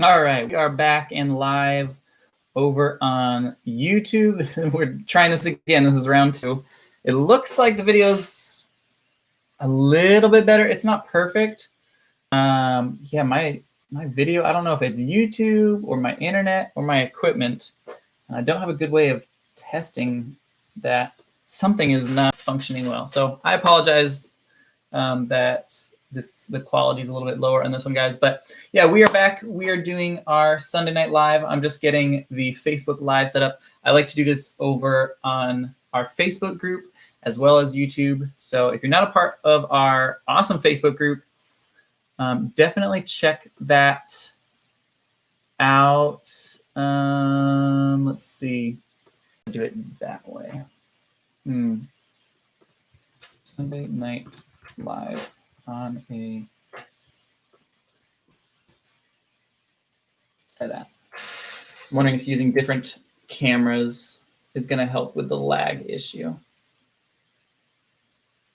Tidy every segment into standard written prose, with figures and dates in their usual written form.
All right, we are back and live over on YouTube. We're trying this again. This is round 2. It looks like the video's a little bit better. It's not perfect. Yeah, my video, I don't know if it's YouTube or my internet or my equipment. And I don't have a good way of testing that something is not functioning well. So I apologize that the quality is a little bit lower on this one, guys. But yeah, we are back. We are doing our Sunday Night Live. I'm just getting the Facebook Live set up. I like to do this over on our Facebook group as well as YouTube. So if you're not a part of our awesome Facebook group, definitely check that out. Let's see. Do it that way. Sunday Night Live on a try that. I'm wondering if using different cameras is going to help with the lag issue.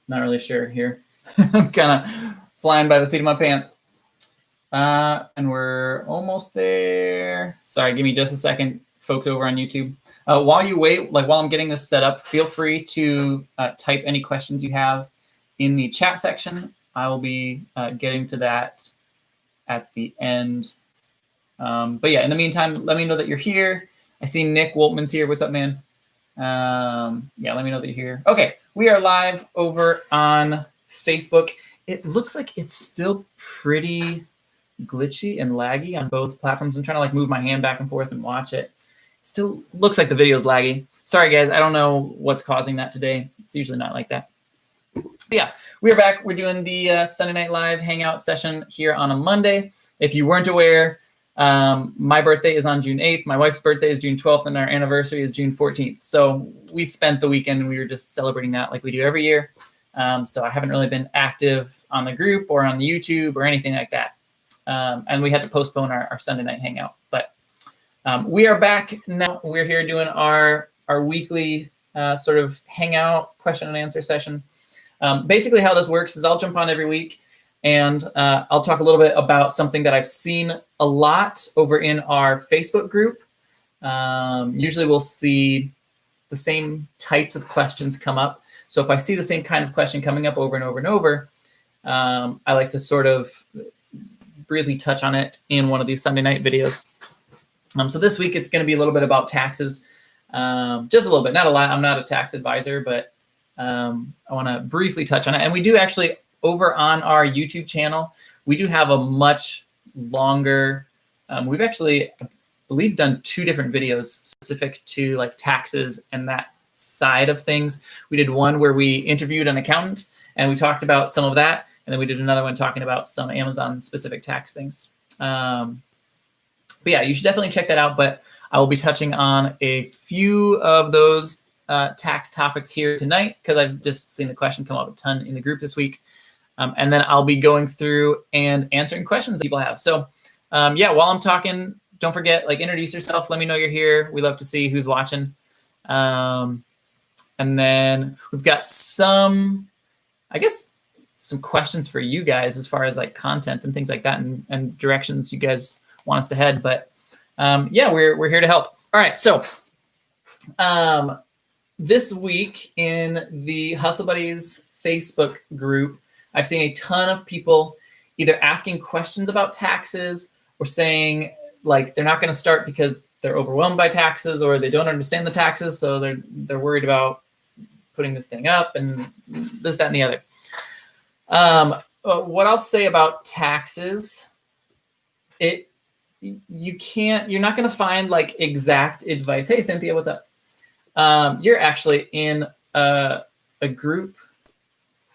Not really sure here. I'm kind of flying by the seat of my pants. And we're almost there. Sorry, give me just a second, folks over on YouTube. While you wait, while I'm getting this set up, feel free to type any questions you have in the chat section. I will be getting to that at the end. But yeah, in the meantime, let me know that you're here. I see Nick Woltman's here. What's up, man? Yeah, let me know that you're here. Okay, we are live over on Facebook. It looks like it's still pretty glitchy and laggy on both platforms. I'm trying to move my hand back and forth and watch it. Still looks like the video is laggy. Sorry, guys. I don't know what's causing that today. It's usually not like that. But yeah, we're back. We're doing the Sunday Night Live Hangout session here on a Monday. If you weren't aware, my birthday is on June 8th. My wife's birthday is June 12th, and our anniversary is June 14th. So we spent the weekend and we were just celebrating that like we do every year. So I haven't really been active on the group or on the YouTube or anything like that. And we had to postpone our Sunday night hangout. But we are back now. We're here doing our weekly sort of hangout question and answer session. Basically how this works is I'll jump on every week and I'll talk a little bit about something that I've seen a lot over in our Facebook group. Usually we'll see the same types of questions come up. So if I see the same kind of question coming up over and over and over, I like to sort of briefly touch on it in one of these Sunday night videos. So this week it's going to be a little bit about taxes, just a little bit, not a lot. I'm not a tax advisor, but I want to briefly touch on it. And we do actually, over on our YouTube channel, we do have a much longer, we've actually, I believe, done 2 different videos specific to taxes and that side of things. We did one where we interviewed an accountant and we talked about some of that. And then we did another one talking about some Amazon specific tax things. But yeah, you should definitely check that out. But I will be touching on a few of those tax topics here tonight because I've just seen the question come up a ton in the group this week. And then I'll be going through and answering questions that people have. So yeah, while I'm talking, don't forget, introduce yourself. Let me know you're here. We love to see who's watching. And then we've got some questions for you guys as far as content and things like that and directions you guys want us to head. But yeah, we're here to help. All right. So this week in the Hustle Buddies Facebook group, I've seen a ton of people either asking questions about taxes or saying they're not going to start because they're overwhelmed by taxes or they don't understand the taxes. So they're worried about putting this thing up and this, that, and the other. What I'll say about taxes, you're not going to find exact advice. Hey, Cynthia, what's up? You're actually in a group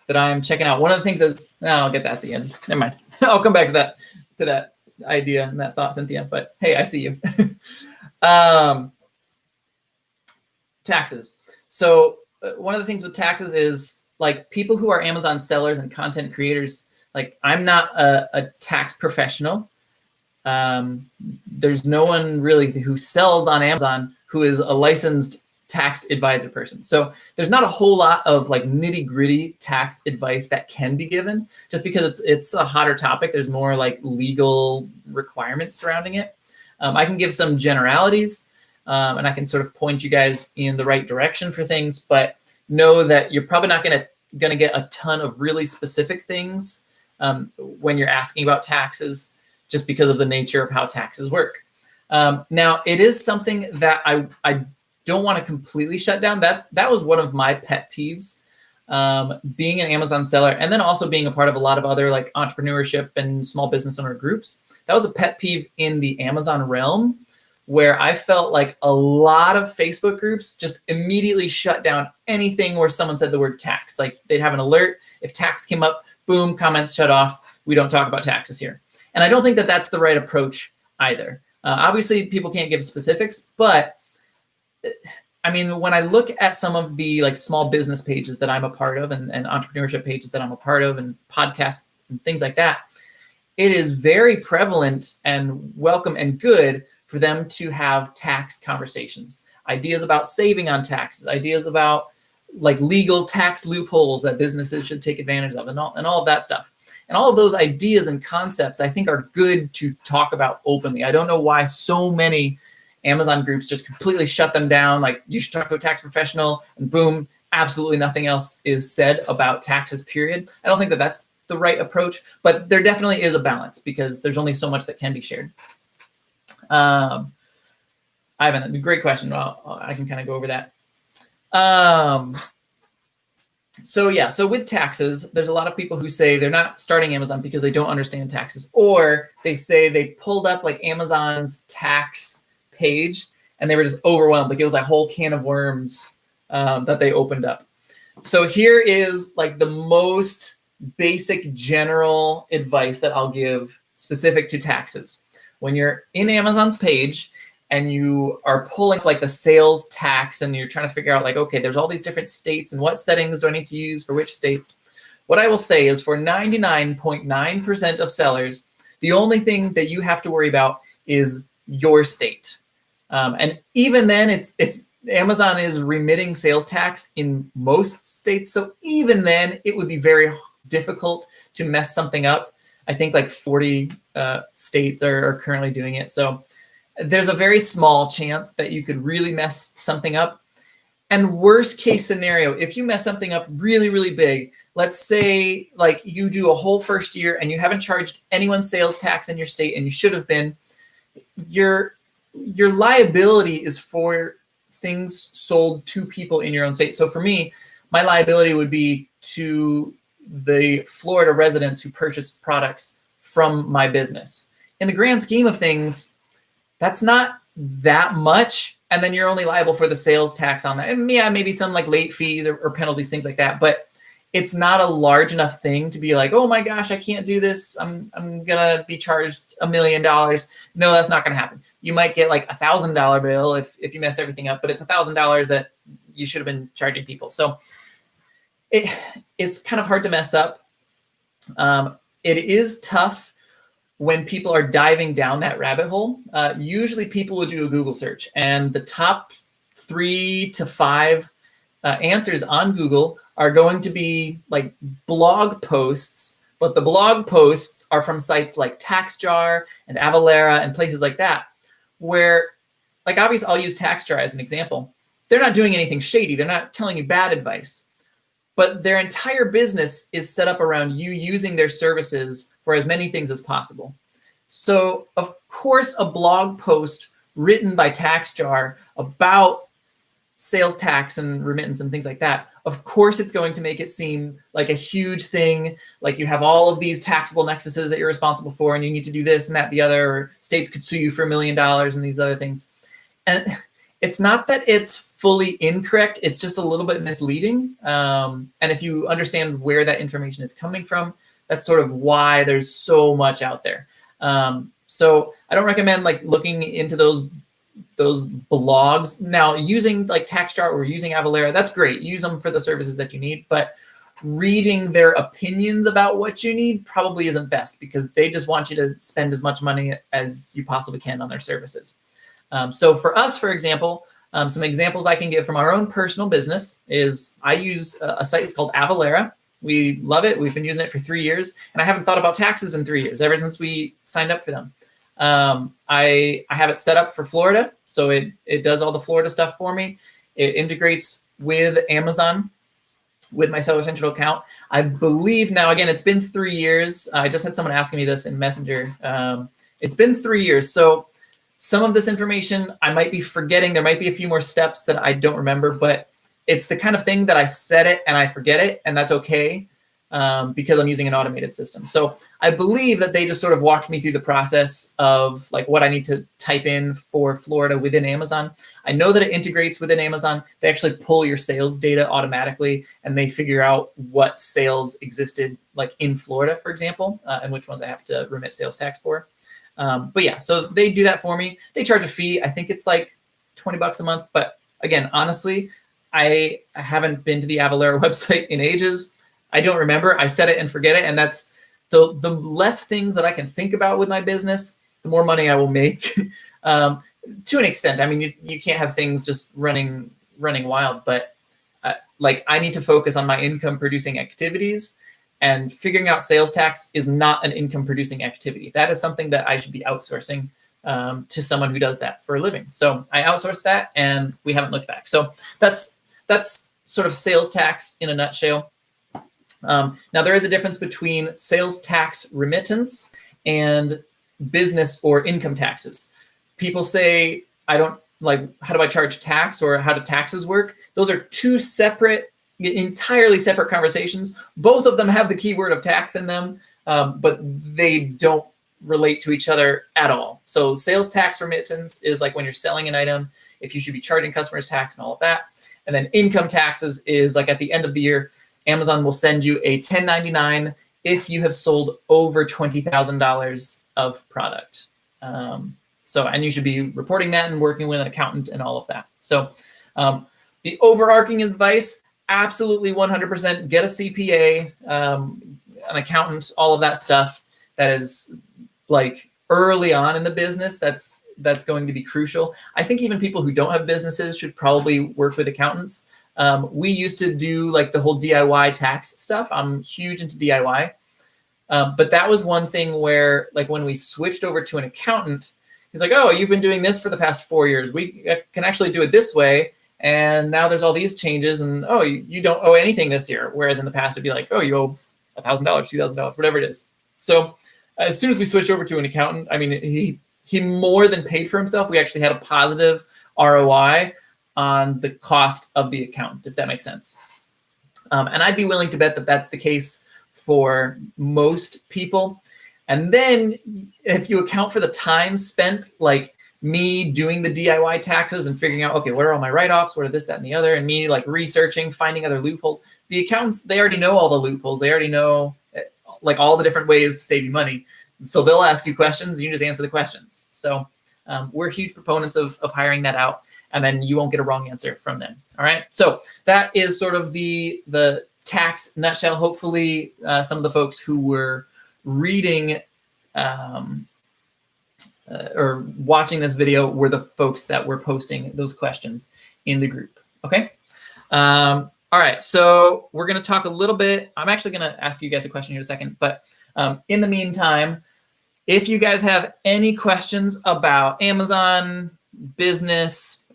that I'm checking out. One of the things is, I'll get that at the end. Never mind. I'll come back to that idea and that thought, Cynthia. But hey, I see you. Taxes. So one of the things with taxes is people who are Amazon sellers and content creators, I'm not a tax professional. There's no one really who sells on Amazon who is a licensed tax advisor person. So there's not a whole lot of like nitty gritty tax advice that can be given, just because it's a hotter topic. There's more like legal requirements surrounding it. I can give some generalities, and I can sort of point you guys in the right direction for things, but know that you're probably not going to get a ton of really specific things when you're asking about taxes, just because of the nature of how taxes work. Now, it is something that I don't want to completely shut down. That was one of my pet peeves, being an Amazon seller, and then also being a part of a lot of other like entrepreneurship and small business owner groups. That was a pet peeve in the Amazon realm, where I felt like a lot of Facebook groups just immediately shut down anything where someone said the word tax. Like they'd have an alert. If tax came up, boom, comments shut off. We don't talk about taxes here. And I don't think that that's the right approach either. Obviously, people can't give specifics, but I mean, when I look at some of the like small business pages that I'm a part of and entrepreneurship pages that I'm a part of and podcasts and things like that, it is very prevalent and welcome and good for them to have tax conversations, ideas about saving on taxes, ideas about like legal tax loopholes that businesses should take advantage of, and all of that stuff. And all of those ideas and concepts, I think, are good to talk about openly. I don't know why so many Amazon groups just completely shut them down. Like, you should talk to a tax professional, and boom, absolutely nothing else is said about taxes, period. I don't think that that's the right approach, but there definitely is a balance, because there's only so much that can be shared. Ivan, great question. Well, I can kind of go over that. So with taxes, there's a lot of people who say they're not starting Amazon because they don't understand taxes, or they say they pulled up like Amazon's tax page and they were just overwhelmed. Like it was a whole can of worms that they opened up. So here is like the most basic general advice that I'll give specific to taxes. When you're in Amazon's page and you are pulling like the sales tax and you're trying to figure out like, okay, there's all these different states and what settings do I need to use for which states? What I will say is, for 99.9% of sellers, the only thing that you have to worry about is your state. And even then, it's Amazon is remitting sales tax in most states. So even then, it would be very difficult to mess something up. I think like 40 states are currently doing it. So there's a very small chance that you could really mess something up. And worst case scenario, if you mess something up really, really big, let's say like you do a whole first year and you haven't charged anyone sales tax in your state, and you should have been, your liability is for things sold to people in your own state. So for me, my liability would be to the Florida residents who purchased products from my business. In the grand scheme of things, that's not that much. And then you're only liable for the sales tax on that. And yeah, maybe some like late fees or penalties, things like that. But it's not a large enough thing to be like, oh my gosh, I can't do this. I'm gonna be charged $1 million. No, that's not gonna happen. You might get like $1,000 bill if you mess everything up, but it's $1,000 that you should have been charging people. So it's kind of hard to mess up. It is tough when people are diving down that rabbit hole. Usually people will do a Google search, and the top 3 to 5 answers on Google are going to be like blog posts, but the blog posts are from sites like TaxJar and Avalara and places like that, where, like, obviously I'll use TaxJar as an example. They're not doing anything shady. They're not telling you bad advice, but their entire business is set up around you using their services for as many things as possible. So of course, a blog post written by TaxJar about sales tax and remittance and things like that, of course it's going to make it seem like a huge thing, like you have all of these taxable nexuses that you're responsible for, and you need to do this and that, the other, or states could sue you for $1 million and these other things. And it's not that it's fully incorrect, it's just a little bit misleading. And if you understand where that information is coming from, that's sort of why there's so much out there. So I don't recommend like looking into those blogs. Now, using like TaxJar or using Avalara, that's great. Use them for the services that you need, but reading their opinions about what you need probably isn't best, because they just want you to spend as much money as you possibly can on their services. So for us, for example, Some examples I can give from our own personal business is I use a site. It's called Avalara. We love it. We've been using it for 3 years, and I haven't thought about taxes in 3 years, ever since we signed up for them. I have it set up for Florida, so it does all the Florida stuff for me. It integrates with Amazon, with my Seller Central account. I believe now, again, it's been 3 years. I just had someone asking me this in Messenger. It's been 3 years, so some of this information I might be forgetting. There might be a few more steps that I don't remember, but it's the kind of thing that I set it and I forget it, and that's okay, because I'm using an automated system. So I believe that they just sort of walked me through the process of like what I need to type in for Florida within Amazon. I know that it integrates within Amazon. They actually pull your sales data automatically, and they figure out what sales existed like in Florida, for example, and which ones I have to remit sales tax for. But yeah, so they do that for me. They charge a fee. I think it's like $20 a month. But again, honestly, I haven't been to the Avalara website in ages. I don't remember. I set it and forget it. And that's the less things that I can think about with my business, the more money I will make. To an extent. I mean, you can't have things just running wild, but like I need to focus on my income producing activities, and figuring out sales tax is not an income producing activity. That is something that I should be outsourcing to someone who does that for a living. So I outsourced that, and we haven't looked back. So that's sort of sales tax in a nutshell. Now there is a difference between sales tax remittance and business or income taxes. People say, I don't like, how do I charge tax, or how do taxes work? Those are two entirely separate conversations. Both of them have the keyword of tax in them, but they don't relate to each other at all. So sales tax remittance is like when you're selling an item, if you should be charging customers tax and all of that. And then income taxes is like at the end of the year, Amazon will send you a 1099 if you have sold over $20,000 of product. And you should be reporting that and working with an accountant and all of that. So the overarching advice, absolutely 100% get a CPA, an accountant, all of that stuff. That is like early on in the business, that's going to be crucial. I think even people who don't have businesses should probably work with accountants. We used to do like the whole DIY tax stuff. I'm huge into DIY. But that was one thing where like when we switched over to an accountant, he's like, oh, you've been doing this for the past 4 years. We can actually do it this way. And now there's all these changes, and oh, you don't owe anything this year. Whereas in the past, it'd be like, oh, you owe $1,000, $2,000, whatever it is. So as soon as we switched over to an accountant, I mean, he more than paid for himself. We actually had a positive ROI on the cost of the accountant, if that makes sense. And I'd be willing to bet that that's the case for most people. And then if you account for the time spent, like me doing the DIY taxes and figuring out, okay, what are all my write-offs? What are this, that, and the other? And me like researching, finding other loopholes. The accountants, they already know all the loopholes. They already know like all the different ways to save you money. So they'll ask you questions, and you just answer the questions. So we're huge proponents of hiring that out, and then you won't get a wrong answer from them. All right. So that is sort of the tax nutshell. Hopefully some of the folks who were reading or watching this video were the folks that were posting those questions in the group. Okay. All right. So we're going to talk a little bit. I'm actually going to ask you guys a question here in a second, but in the meantime, if you guys have any questions about Amazon, business,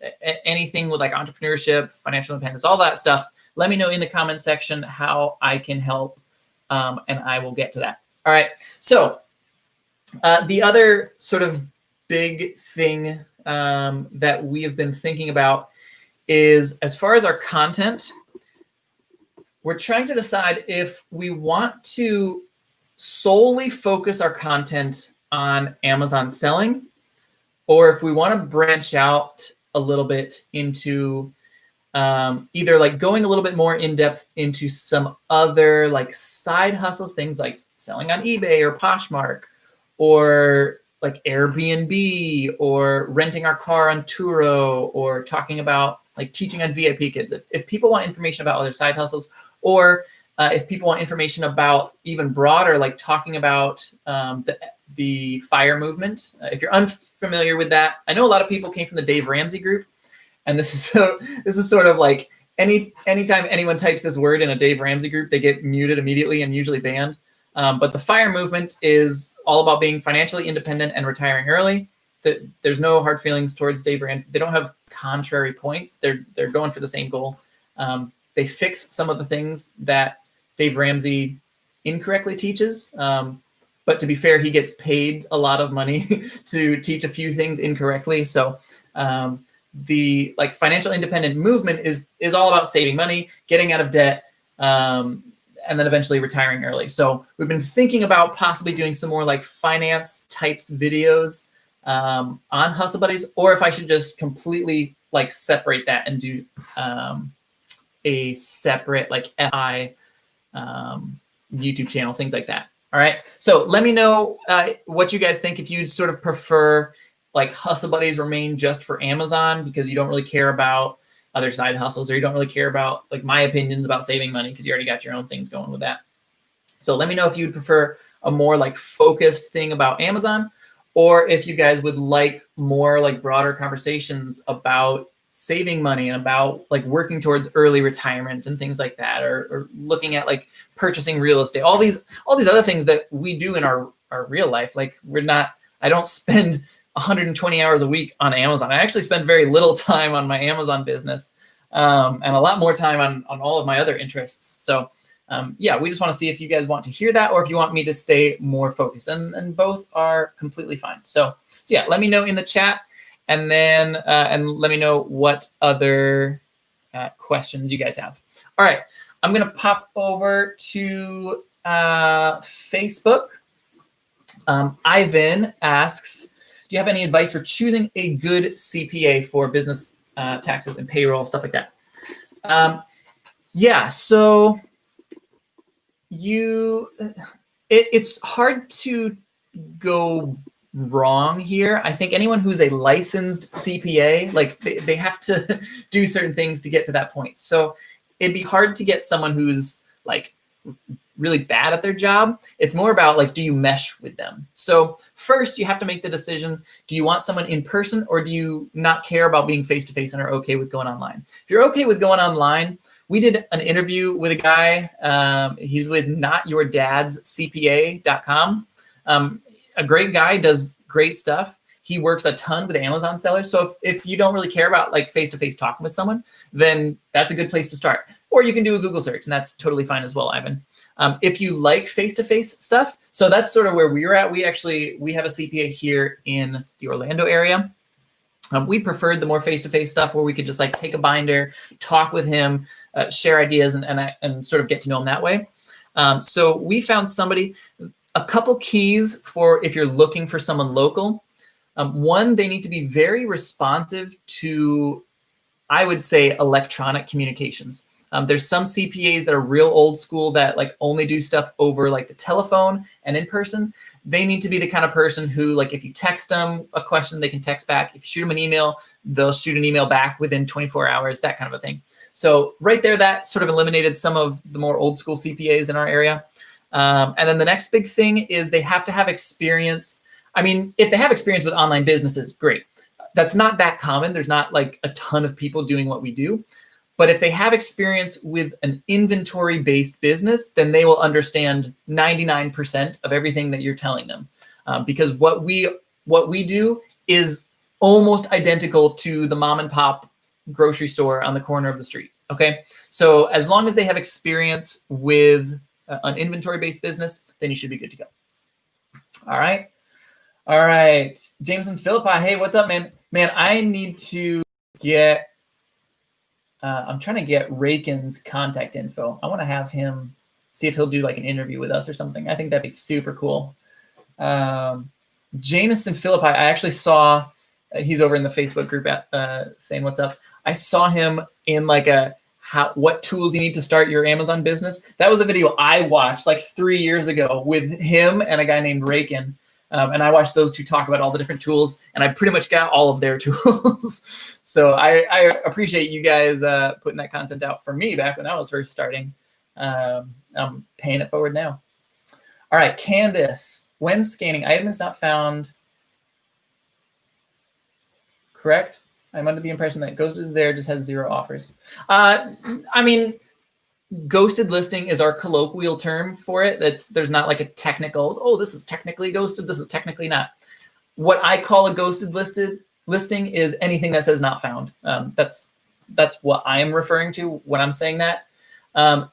anything with like entrepreneurship, financial independence, all that stuff, let me know in the comment section how I can help, and I will get to that. All right. So the other sort of big thing that we have been thinking about is, as far as our content, we're trying to decide if we want to solely focus our content on Amazon selling, or if we want to branch out a little bit into either like going a little bit more in depth into some other like side hustles, things like selling on eBay or Poshmark, or like Airbnb, or renting our car on Turo, or talking about like teaching on VIP Kids. If people want information about other side hustles, or if people want information about even broader, like talking about the FIRE movement. If you're unfamiliar with that, I know a lot of people came from the Dave Ramsey group, And this is sort of like anytime anyone types this word in a Dave Ramsey group, they get muted immediately and usually banned. But the FIRE movement is all about being financially independent and retiring early. There's no hard feelings towards Dave Ramsey. They don't have contrary points. They're going for the same goal. They fix some of the things that Dave Ramsey incorrectly teaches. But to be fair, he gets paid a lot of money to teach a few things incorrectly. So the like financial independent movement is all about saving money, getting out of debt, and then eventually retiring early. So we've been thinking about possibly doing some more like finance types videos on Hustle Buddies, or if I should just completely like separate that and do a separate like FI YouTube channel, things like that. All right. So let me know what you guys think. If you'd sort of prefer like Hustle Buddies remain just for Amazon because you don't really care about other side hustles, or you don't really care about like my opinions about saving money because you already got your own things going with that. So let me know if you'd prefer a more like focused thing about Amazon, or if you guys would like more like broader conversations about saving money and about like working towards early retirement and things like that, or looking at like purchasing real estate, all these other things that we do in our real life. Like I don't spend 120 hours a week on Amazon. I actually spend very little time on my Amazon business and a lot more time on all of my other interests. So yeah, we just want to see if you guys want to hear that or if you want me to stay more focused, and both are completely fine. So yeah, let me know in the chat, and then and let me know what other questions you guys have. All right, I'm going to pop over to Facebook. Ivan asks, do you have any advice for choosing a good CPA for business taxes and payroll, stuff like that? Yeah, so it's hard to go wrong here. I think anyone who's a licensed CPA, like they have to do certain things to get to that point. So it'd be hard to get someone who's like really bad at their job. It's more about like, do you mesh with them? So first you have to make the decision. Do you want someone in person, or do you not care about being face-to-face and are okay with going online? If you're okay with going online, we did an interview with a guy. He's with notyourdadscpa.com. A great guy, does great stuff. He works a ton with Amazon sellers. So if you don't really care about like face-to-face talking with someone, then that's a good place to start. Or you can do a Google search, and that's totally fine as well, Ivan. If you like face-to-face stuff, so that's sort of where we were at. We have a CPA here in the Orlando area. We preferred the more face-to-face stuff where we could just like take a binder, talk with him, share ideas, and sort of get to know him that way. So we found somebody, a couple keys for if you're looking for someone local. One, they need to be very responsive to, I would say, electronic communications. There's some CPAs that are real old school that like only do stuff over like the telephone and in person. They need to be the kind of person who, like, if you text them a question, they can text back. If you shoot them an email, they'll shoot an email back within 24 hours, that kind of a thing. So right there, that sort of eliminated some of the more old school CPAs in our area. And then the next big thing is they have to have experience. I mean, if they have experience with online businesses, great. That's not that common. There's not like a ton of people doing what we do. But if they have experience with an inventory-based business, then they will understand 99% of everything that you're telling them. Because what we do is almost identical to the mom and pop grocery store on the corner of the street. Okay, so as long as they have experience with an inventory-based business, then you should be good to go. All right. Jameson Philippi, hey, what's up, man? Man, I need to get. I'm trying to get Rakin's contact info. I want to have him see if he'll do like an interview with us or something. I think that'd be super cool. Jameson Philippi, I actually saw, he's over in the Facebook group saying what's up. I saw him in like what tools you need to start your Amazon business. That was a video I watched like 3 years ago with him and a guy named Rakin. And I watched those two talk about all the different tools, and I pretty much got all of their tools. So I appreciate you guys putting that content out for me back when I was first starting. I'm paying it forward now. All right, Candace, when scanning, item is not found. Correct, I'm under the impression that Ghosted is there, just has 0 offers. I mean, ghosted listing is our colloquial term for it. There's not like a technical, oh, this is technically ghosted, this is technically not. What I call a ghosted listing is anything that says not found. That's what I am referring to when I'm saying that.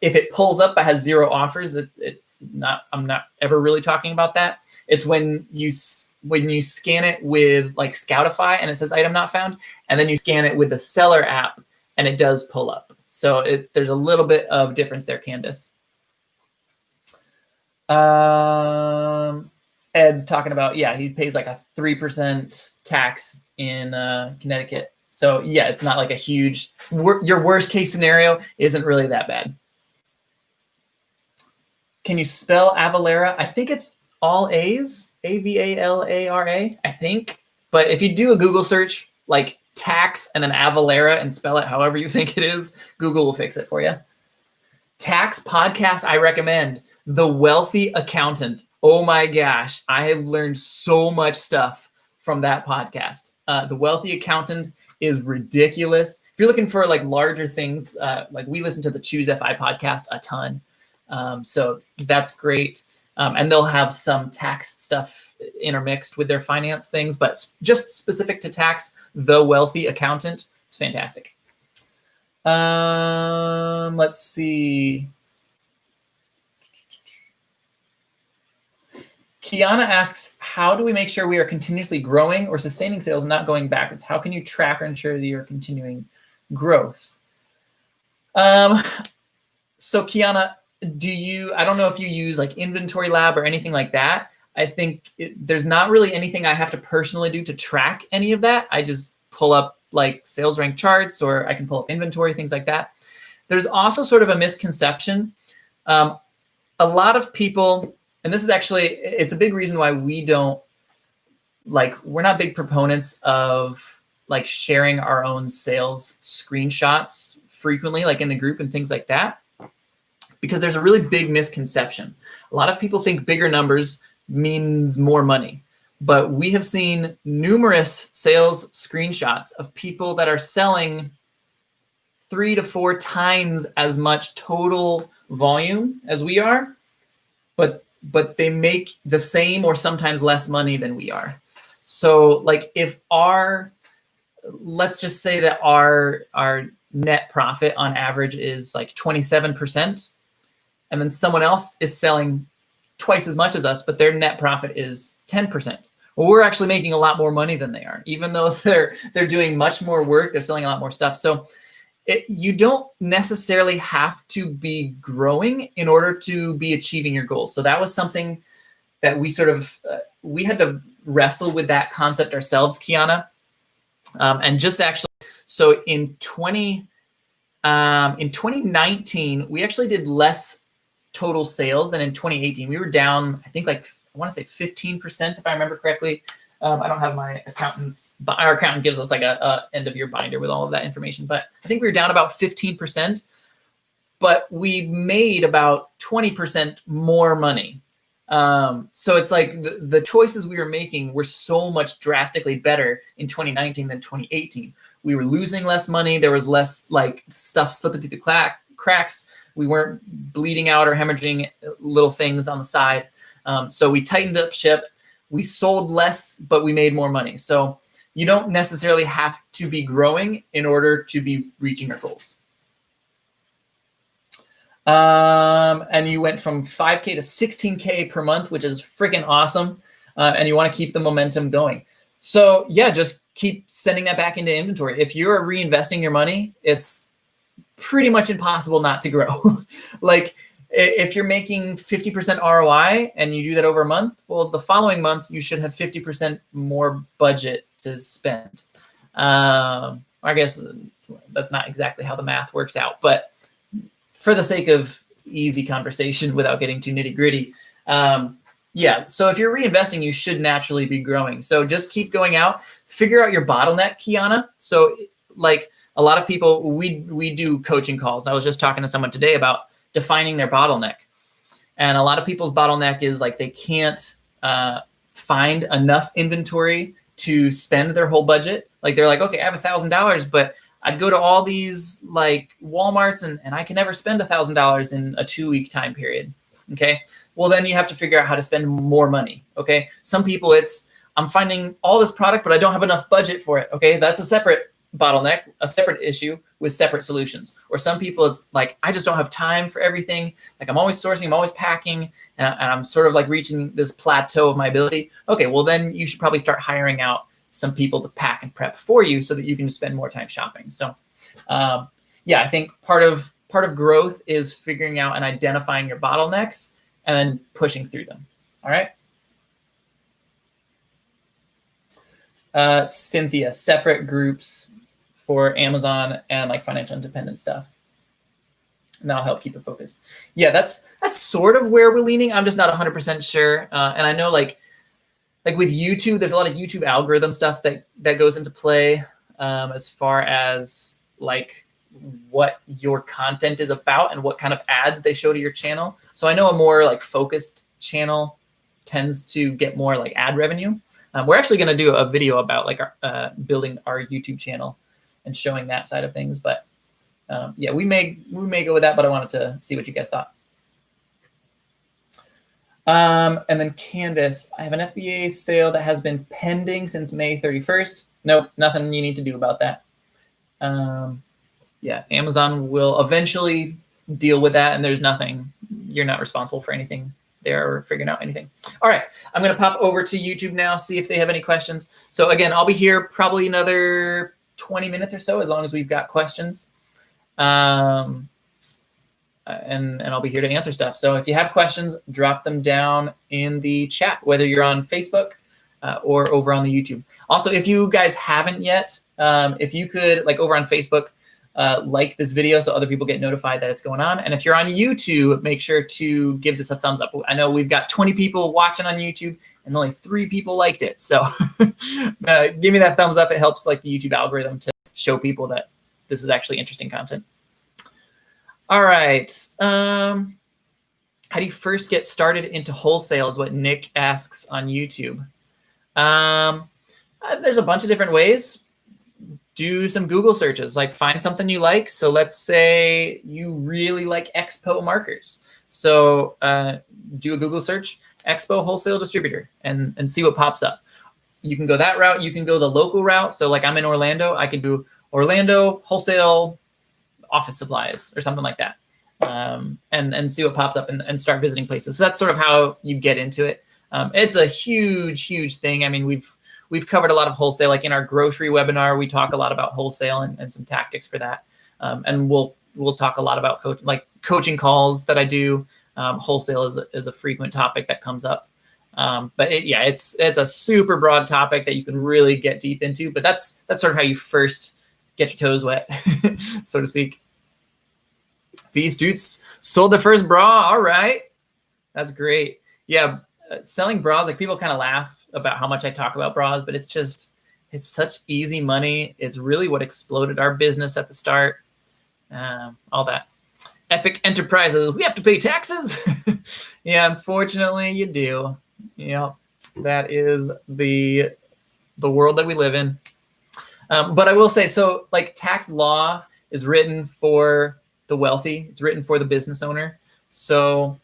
If it pulls up but has 0 offers, it's not. I'm not ever really talking about that. It's when you scan it with like Scoutify and it says item not found, and then you scan it with the seller app and it does pull up. So there's a little bit of difference there, Candace. Ed's talking about, yeah, he pays like a 3% tax in Connecticut. So yeah, it's not like a huge, your worst case scenario isn't really that bad. Can you spell Avalara? I think it's all A's, Avalara, I think. But if you do a Google search, like tax and then Avalara and spell it however you think it is, Google will fix it for you. Tax podcast I recommend, The Wealthy Accountant. Oh my gosh, I have learned so much stuff from that podcast. The Wealthy Accountant is ridiculous. If you're looking for like larger things, like we listen to the Choose FI podcast a ton. So that's great. And they'll have some tax stuff intermixed with their finance things, but just specific to tax, The Wealthy Accountant is fantastic. Let's see. Kiana asks, how do we make sure we are continuously growing or sustaining sales, not going backwards? How can you track or ensure that you're continuing growth? So Kiana, I don't know if you use like Inventory Lab or anything like that. I think there's not really anything I have to personally do to track any of that. I just pull up like sales rank charts, or I can pull up inventory, things like that. There's also sort of a misconception. A lot of people, and this is actually, it's a big reason why we're not big proponents of like sharing our own sales screenshots frequently, like in the group and things like that, because there's a really big misconception. A lot of people think bigger numbers means more money, but we have seen numerous sales screenshots of people that are selling 3 to 4 times as much total volume as we are, but they make the same or sometimes less money than we are. So like if let's just say that our net profit on average is like 27%, and then someone else is selling twice as much as us, but their net profit is 10%. Well, we're actually making a lot more money than they are, even though they're doing much more work, they're selling a lot more stuff. So you don't necessarily have to be growing in order to be achieving your goals. So that was something that we sort of, we had to wrestle with that concept ourselves, Kiana. And just actually, so in 2019, we actually did less total sales than in 2018. We were down, I think like, I want to say 15%, if I remember correctly. I don't have my accountant's, but our accountant gives us like a end of year binder with all of that information, but I think we were down about 15%, but we made about 20% more money. So it's like the choices we were making were so much drastically better in 2019 than 2018. We were losing less money. There was less like stuff slipping through the cracks. We weren't bleeding out or hemorrhaging little things on the side. So we tightened up ship. We sold less, but we made more money. So you don't necessarily have to be growing in order to be reaching your goals. And you went from 5K to 16K per month, which is freaking awesome. And you want to keep the momentum going. So yeah, just keep sending that back into inventory. If you're reinvesting your money, it's pretty much impossible not to grow. Like if you're making 50% ROI and you do that over a month, well, the following month you should have 50% more budget to spend. I guess that's not exactly how the math works out, but for the sake of easy conversation without getting too nitty gritty, yeah. So if you're reinvesting, you should naturally be growing. So just keep going out, figure out your bottleneck, Kiana. So like a lot of people, we do coaching calls. I was just talking to someone today about defining their bottleneck. And a lot of people's bottleneck is like they can't find enough inventory to spend their whole budget. Like they're like, okay, I have $1,000, but I'd go to all these like Walmarts and I can never spend $1,000 in a 2-week time period. Okay. Well, then you have to figure out how to spend more money. Okay. Some people it's, I'm finding all this product, but I don't have enough budget for it. Okay. That's a separate bottleneck, a separate issue with separate solutions. Or some people it's like, I just don't have time for everything. Like I'm always sourcing, I'm always packing, and I'm sort of like reaching this plateau of my ability. Okay. Well, then you should probably start hiring out some people to pack and prep for you so that you can spend more time shopping. So yeah, I think part of growth is figuring out and identifying your bottlenecks and then pushing through them. All right. Cynthia, separate groups for Amazon and like financial independent stuff. And that'll help keep it focused. Yeah, that's sort of where we're leaning. I'm just not 100% sure. And I know like with YouTube, there's a lot of YouTube algorithm stuff that goes into play as far as like what your content is about and what kind of ads they show to your channel. So I know a more like focused channel tends to get more like ad revenue. We're actually going to do a video about like building our YouTube channel and showing that side of things. But yeah, we may go with that, but I wanted to see what you guys thought. And then Candace, I have an FBA sale that has been pending since May 31st. Nope, nothing you need to do about that. Yeah, Amazon will eventually deal with that, and there's nothing. You're not responsible for anything there or figuring out anything. All right, I'm going to pop over to YouTube now, see if they have any questions. So again, I'll be here probably another 20 minutes or so, as long as we've got questions. And I'll be here to answer stuff. So if you have questions, drop them down in the chat, whether you're on Facebook or over on the YouTube. Also, if you guys haven't yet, if you could, like over on Facebook, like this video so other people get notified that it's going on. And if you're on YouTube, make sure to give this a thumbs up. I know we've got 20 people watching on YouTube and only 3 people liked it. So give me that thumbs up. It helps like the YouTube algorithm to show people that this is actually interesting content. All right. How do you first get started into wholesale is what Nick asks on YouTube. There's a bunch of different ways. Do some Google searches, like find something you like. So let's say you really like Expo markers. So do a Google search, Expo wholesale distributor, and see what pops up. You can go that route. You can go the local route. So like I'm in Orlando, I could do Orlando wholesale office supplies or something like that, and see what pops up and start visiting places. So that's sort of how you get into it. It's a huge thing. I mean, we've covered a lot of wholesale. Like in our grocery webinar, we talk a lot about wholesale and some tactics for that. And we'll talk a lot about coaching calls that I do. Wholesale is a frequent topic that comes up. But it's a super broad topic that you can really get deep into. But that's sort of how you first get your toes wet, so to speak. These dudes sold their first bra. All right, that's great. Yeah. Selling bras, like people kind of laugh about how much I talk about bras, but it's such easy money. It's really what exploded our business at the start. All that. Epic Enterprises, we have to pay taxes. Yeah, unfortunately you do. Yeah, that is the world that we live in. But I will say, so like tax law is written for the wealthy. It's written for the business owner. So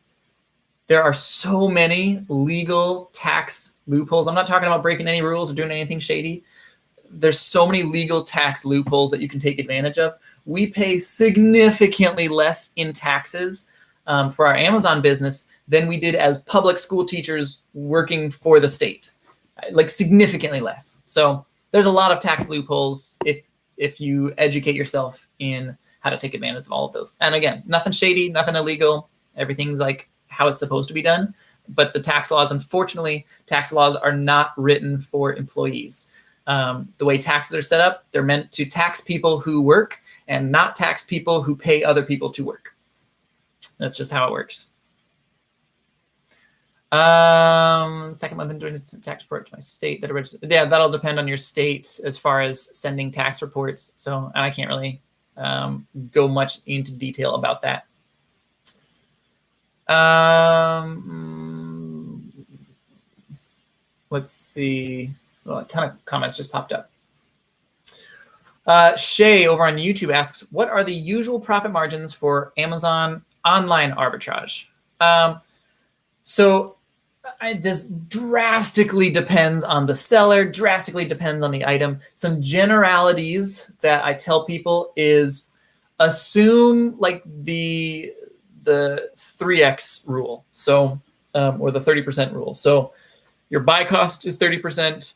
there are so many legal tax loopholes. I'm not talking about breaking any rules or doing anything shady. There's so many legal tax loopholes that you can take advantage of. We pay significantly less in taxes for our Amazon business than we did as public school teachers working for the state, like significantly less. So there's a lot of tax loopholes if you educate yourself in how to take advantage of all of those. And again, nothing shady, nothing illegal. Everything's like how it's supposed to be done. But the tax laws, unfortunately, tax laws are not written for employees. The way taxes are set up, they're meant to tax people who work and not tax people who pay other people to work. That's just how it works. Second month in doing tax report to my state that are registered. Yeah, that'll depend on your state as far as sending tax reports. So, and I can't really go much into detail about that. Let's see. Well, a ton of comments just popped up. Shay over on YouTube asks, what are the usual profit margins for Amazon online arbitrage? So this drastically depends on the seller, drastically depends on the item. Some generalities that I tell people is assume like the 3x rule. So, or the 30% rule. So your buy cost is 30%,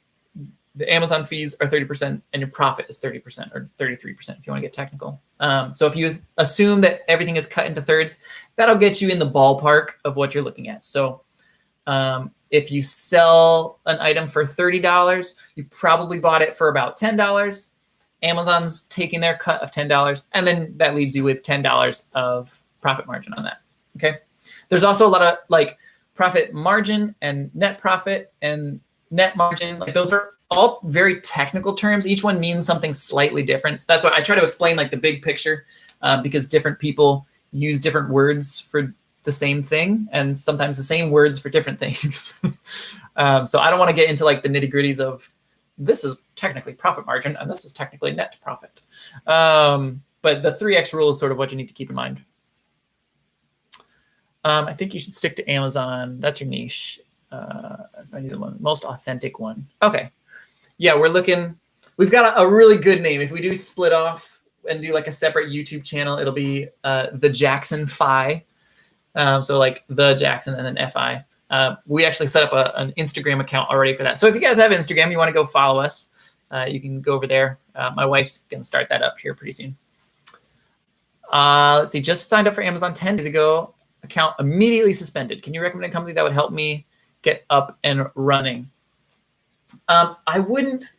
the Amazon fees are 30%, and your profit is 30% or 33% if you want to get technical. So if you assume that everything is cut into thirds, that'll get you in the ballpark of what you're looking at. So if you sell an item for $30, you probably bought it for about $10. Amazon's taking their cut of $10, and then that leaves you with $10 of profit margin on that. Okay. There's also a lot of like profit margin and net profit and net margin. Like those are all very technical terms. Each one means something slightly different. So that's why I try to explain like the big picture because different people use different words for the same thing and sometimes the same words for different things. So I don't want to get into like the nitty gritties of this is technically profit margin and this is technically net profit. But the 3x rule is sort of what you need to keep in mind. I think you should stick to Amazon. That's your niche. If I need the one, most authentic one. Okay. Yeah, we've got a really good name. If we do split off and do like a separate YouTube channel, it'll be the Jackson Fi. So like the Jackson and then FI. We actually set up an Instagram account already for that. So if you guys have Instagram, you want to go follow us, you can go over there. My wife's going to start that up here pretty soon. Let's see, just signed up for Amazon 10 days ago. Account immediately suspended. Can you recommend a company that would help me get up and running? I wouldn't.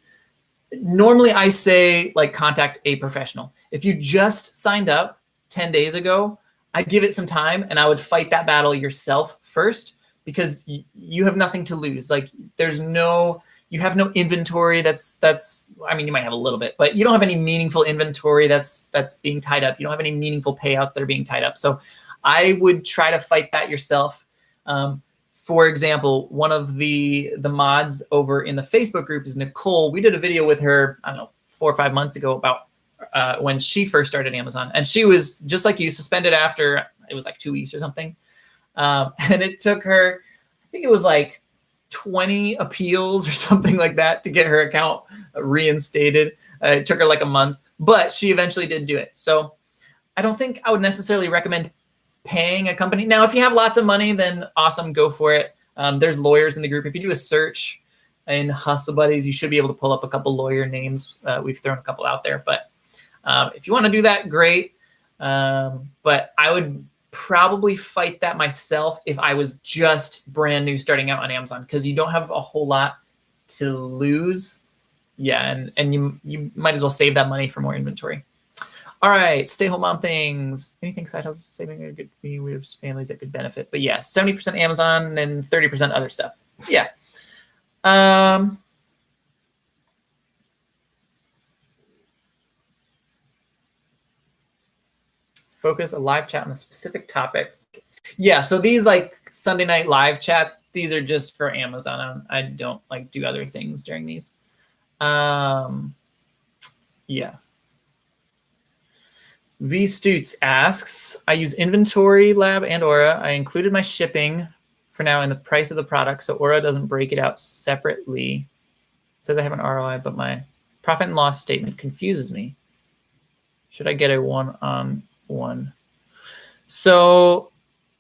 Normally I say like contact a professional. If you just signed up 10 days ago, I'd give it some time and I would fight that battle yourself first because you have nothing to lose. Like you have no inventory I mean, you might have a little bit, but you don't have any meaningful inventory that's being tied up. You don't have any meaningful payouts that are being tied up. So I would try to fight that yourself. For example, one of the mods over in the Facebook group is Nicole. We did a video with her, I don't know, 4 or 5 months ago about when she first started Amazon. And she was just like you, suspended after, it was like 2 weeks or something. And it took her, I think it was like 20 appeals or something like that to get her account reinstated. It took her like a month, but she eventually did do it. So I don't think I would necessarily recommend paying a company. Now, if you have lots of money, then awesome, go for it. There's lawyers in the group. If you do a search in Hustle Buddies, you should be able to pull up a couple lawyer names. We've thrown a couple out there, but if you want to do that, great. But I would probably fight that myself if I was just brand new starting out on Amazon because you don't have a whole lot to lose. Yeah, and you might as well save that money for more inventory. All right, stay-home mom things. Anything side hustles, saving a good with families that could benefit. But yeah, 70% Amazon and then 30% other stuff. Yeah. Focus a live chat on a specific topic. Yeah, so these like Sunday night live chats, these are just for Amazon. I don't like do other things during these. Yeah. V Stutz asks, I use Inventory Lab and Aura. I included my shipping for now in the price of the product, so Aura doesn't break it out separately. Says I have an ROI, but my profit and loss statement confuses me. Should I get a one-on-one? So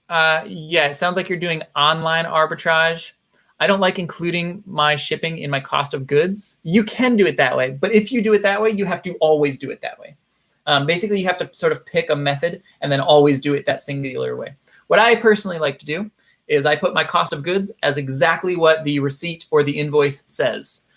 yeah, it sounds like you're doing online arbitrage. I don't like including my shipping in my cost of goods. You can do it that way, but if you do it that way, you have to always do it that way. Basically, you have to sort of pick a method and then always do it that singular way. What I personally like to do is I put my cost of goods as exactly what the receipt or the invoice says.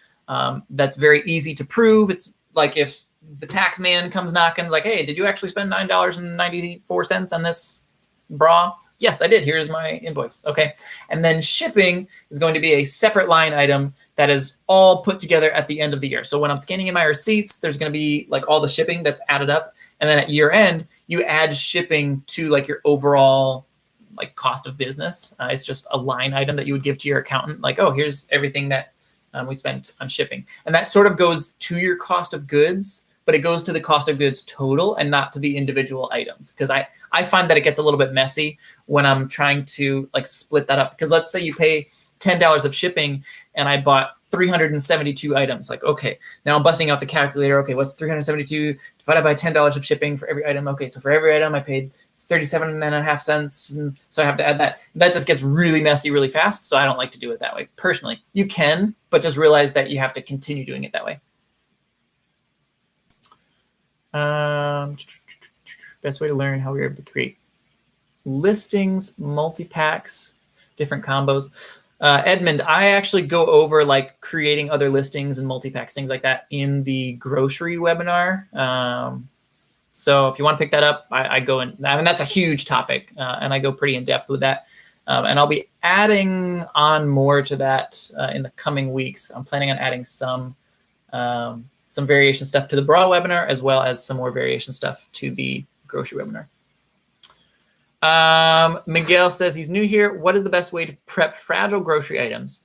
That's very easy to prove. It's like if the tax man comes knocking, like, hey, did you actually spend $9.94 on this bra? Yes, I did. Here's my invoice. Okay. And then shipping is going to be a separate line item that is all put together at the end of the year. So when I'm scanning in my receipts, there's going to be like all the shipping that's added up. And then at year end, you add shipping to like your overall like cost of business. It's just a line item that you would give to your accountant. Like, oh, here's everything that we spent on shipping. And that sort of goes to your cost of goods, but it goes to the cost of goods total and not to the individual items. Because I find that it gets a little bit messy when I'm trying to like split that up. Because let's say you pay $10 of shipping and I bought 372 items. Like, okay, now I'm busting out the calculator. Okay, what's 372 divided by $10 of shipping for every item? Okay, so for every item I paid 37.5 cents. And so I have to add that. That just gets really messy really fast. So I don't like to do it that way personally. You can, but just realize that you have to continue doing it that way. Best way to learn how we were able to create listings, multi-packs, different combos. Edmund, I actually go over like creating other listings and multi-packs, things like that in the grocery webinar. So if you want to pick that up, I go in. I mean, that's a huge topic, and I go pretty in depth with that. And I'll be adding on more to that in the coming weeks. I'm planning on adding some variation stuff to the bra webinar, as well as some more variation stuff to the grocery webinar. Miguel says he's new here. What is the best way to prep fragile grocery items?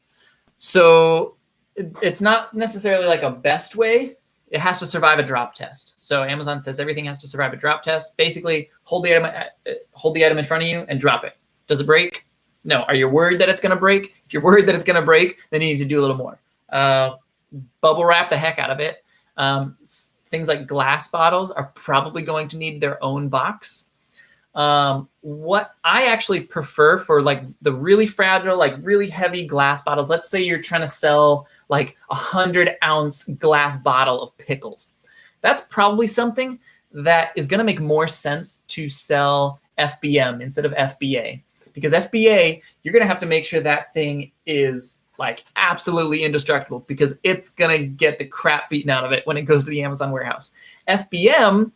So it's not necessarily like a best way. It has to survive a drop test. So Amazon says everything has to survive a drop test. Basically, hold the item in front of you and drop it. Does it break? No. Are you worried that it's going to break? If you're worried that it's going to break, then you need to do a little more. Bubble wrap the heck out of it. Things like glass bottles are probably going to need their own box. What I actually prefer for like the really fragile, like really heavy glass bottles, let's say you're trying to sell like 100-ounce glass bottle of pickles. That's probably something that is going to make more sense to sell FBM instead of FBA, because FBA, you're going to have to make sure that thing is like absolutely indestructible, because it's going to get the crap beaten out of it when it goes to the Amazon warehouse. FBM,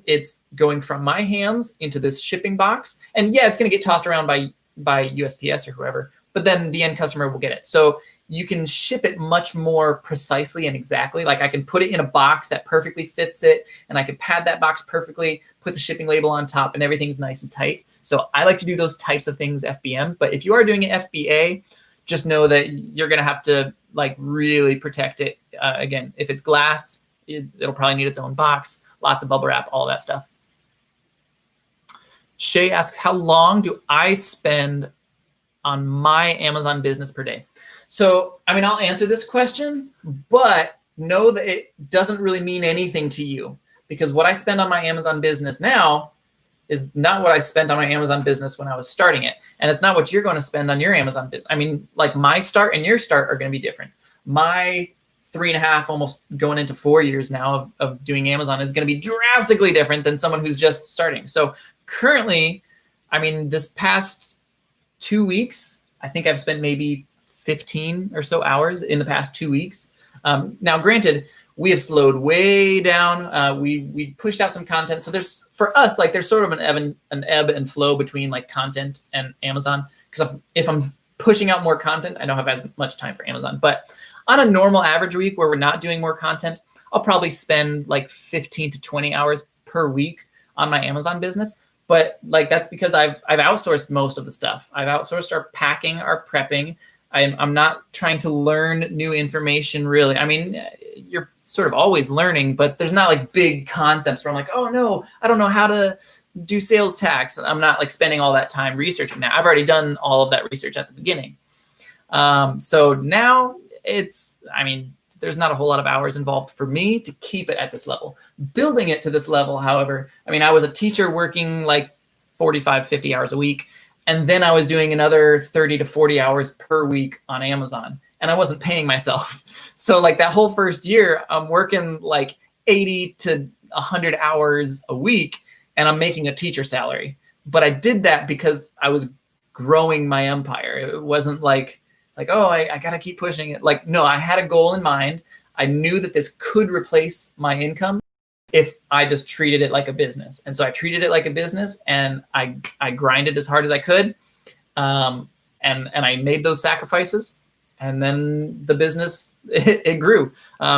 it's going from my hands into this shipping box, and yeah, it's going to get tossed around by USPS or whoever, but then the end customer will get it. So you can ship it much more precisely and exactly. Like I can put it in a box that perfectly fits it, and I can pad that box perfectly, put the shipping label on top, and everything's nice and tight. So I like to do those types of things FBM. But if you are doing an FBA, just know that you're going to have to like really protect it. Again, if it's glass, it'll probably need its own box. Lots of bubble wrap, all that stuff. Shay asks, how long do I spend on my Amazon business per day? So, I mean, I'll answer this question, but know that it doesn't really mean anything to you, because what I spend on my Amazon business now is not what I spent on my Amazon business when I was starting it. And it's not what you're going to spend on your Amazon business. I mean, like my start and your start are going to be different. My 3.5, almost going into 4 years now of doing Amazon is going to be drastically different than someone who's just starting. So currently, I mean, this past 2 weeks, I think I've spent maybe 15 or so hours in the past 2 weeks. Now, granted, we have slowed way down. We pushed out some content. So there's, for us, like there's sort of an ebb and flow between like content and Amazon. Because if I'm pushing out more content, I don't have as much time for Amazon. But on a normal average week where we're not doing more content, I'll probably spend like 15 to 20 hours per week on my Amazon business. But like that's because I've outsourced most of the stuff. I've outsourced our packing, our prepping. I'm not trying to learn new information really. I mean, you're sort of always learning, but there's not like big concepts where I'm like, oh no, I don't know how to do sales tax. I'm not like spending all that time researching that. I've already done all of that research at the beginning. So now I mean, there's not a whole lot of hours involved for me to keep it at this level. Building it to this level, however, I mean, I was a teacher working like 45, 50 hours a week. And then I was doing another 30 to 40 hours per week on Amazon, and I wasn't paying myself. So like that whole first year, I'm working like 80 to 100 hours a week, and I'm making a teacher salary. But I did that because I was growing my empire. It wasn't like, oh, I got to keep pushing it. Like, no, I had a goal in mind. I knew that this could replace my income if I just treated it like a business. And so I treated it like a business, and I grinded as hard as I could. And I made those sacrifices, and then the business, it grew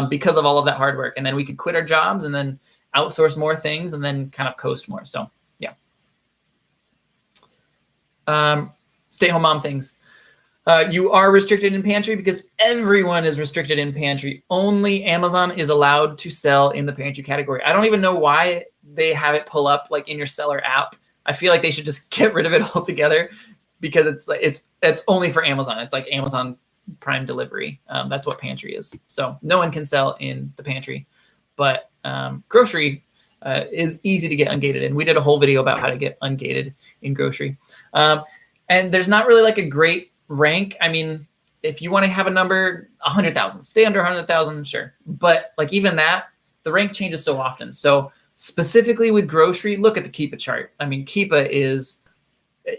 because of all of that hard work. And then we could quit our jobs and then outsource more things and then kind of coast more. So yeah. Stay-home mom things. You are restricted in pantry because everyone is restricted in pantry. Only Amazon is allowed to sell in the pantry category. I don't even know why they have it pull up like in your seller app. I feel like they should just get rid of it altogether because it's only for Amazon. It's like Amazon Prime delivery. That's what pantry is. So no one can sell in the pantry, but grocery is easy to get ungated in. We did a whole video about how to get ungated in grocery. And there's not really like a great rank. I mean, if you want to have a number, 100,000, stay under 100,000, sure. But like even that, the rank changes so often. So specifically with grocery, look at the Keepa chart. I mean, Keepa is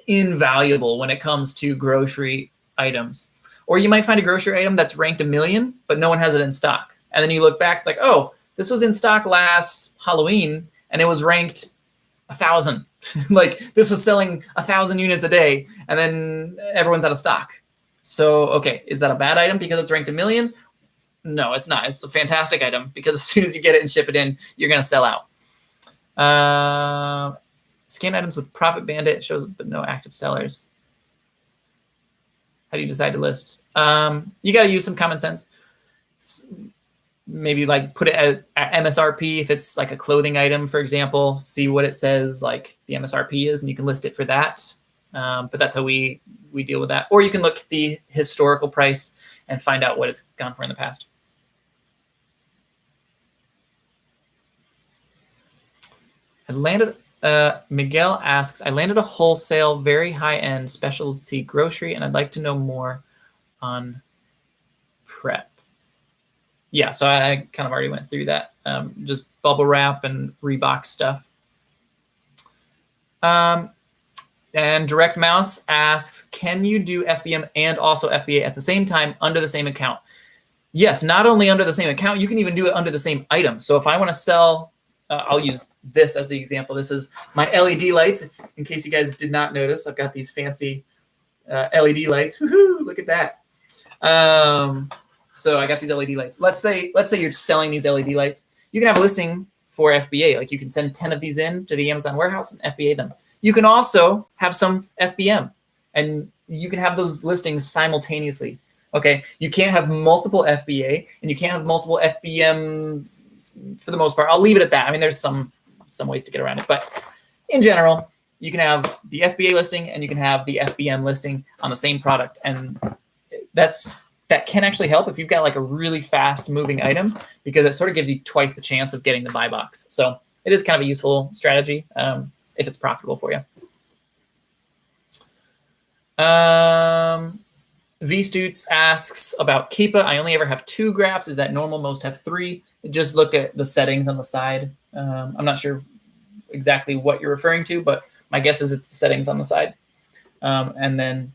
invaluable when it comes to grocery items. Or you might find a grocery item that's ranked 1 million, but no one has it in stock. And then you look back, it's like, oh, this was in stock last Halloween and it was ranked 1,000. Like this was selling 1,000 units a day and then everyone's out of stock. So, okay, is that a bad item because it's ranked 1 million? No, it's not. It's a fantastic item because as soon as you get it and ship it in, you're going to sell out. Scan items with Profit Bandit shows but no active sellers. How do you decide to list? You got to use some common sense. Maybe like put it at MSRP if it's like a clothing item, for example. See what it says like the MSRP is, and you can list it for that. But that's how we deal with that. Or you can look at the historical price and find out what it's gone for in the past. Miguel asks, I landed a wholesale, very high-end specialty grocery, and I'd like to know more on prep. Yeah, so I kind of already went through that. Just bubble wrap and Reebok stuff. And Direct Mouse asks, can you do FBM and also FBA at the same time under the same account? Yes, not only under the same account, you can even do it under the same item. So if I want to sell, I'll use this as the example. This is my LED lights. In case you guys did not notice, I've got these fancy LED lights. Woohoo, look at that. So I got these LED lights. Let's say you're selling these LED lights. You can have a listing for FBA. Like you can send 10 of these in to the Amazon warehouse and FBA them. You can also have some FBM, and you can have those listings simultaneously. Okay, you can't have multiple FBA and you can't have multiple FBMs for the most part. I'll leave it at that. I mean, there's some ways to get around it, but in general, you can have the FBA listing and you can have the FBM listing on the same product, and that can actually help if you've got like a really fast moving item, because it sort of gives you twice the chance of getting the buy box. So it is kind of a useful strategy if it's profitable for you. VStoots asks about Keepa. I only ever have 2 graphs. Is that normal? Most have 3. Just look at the settings on the side. I'm not sure exactly what you're referring to, but my guess is it's the settings on the side. And then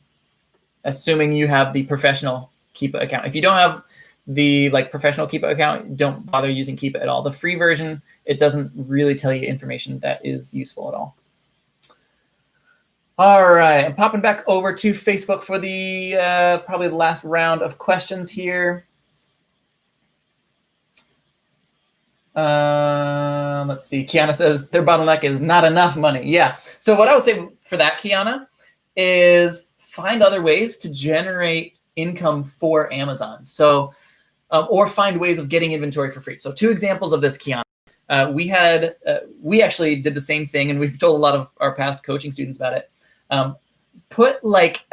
assuming you have the professional Keepa account. If you don't have the like professional Keepa account, don't bother using Keepa at all. The free version, it doesn't really tell you information that is useful at all. All right, I'm popping back over to Facebook for the probably the last round of questions here. Let's see. Kiana says their bottleneck is not enough money. Yeah. So what I would say for that, Kiana, is find other ways to generate income for Amazon. So, or find ways of getting inventory for free. So 2 examples of this, Kiana. We actually did the same thing, and we've told a lot of our past coaching students about it. Put like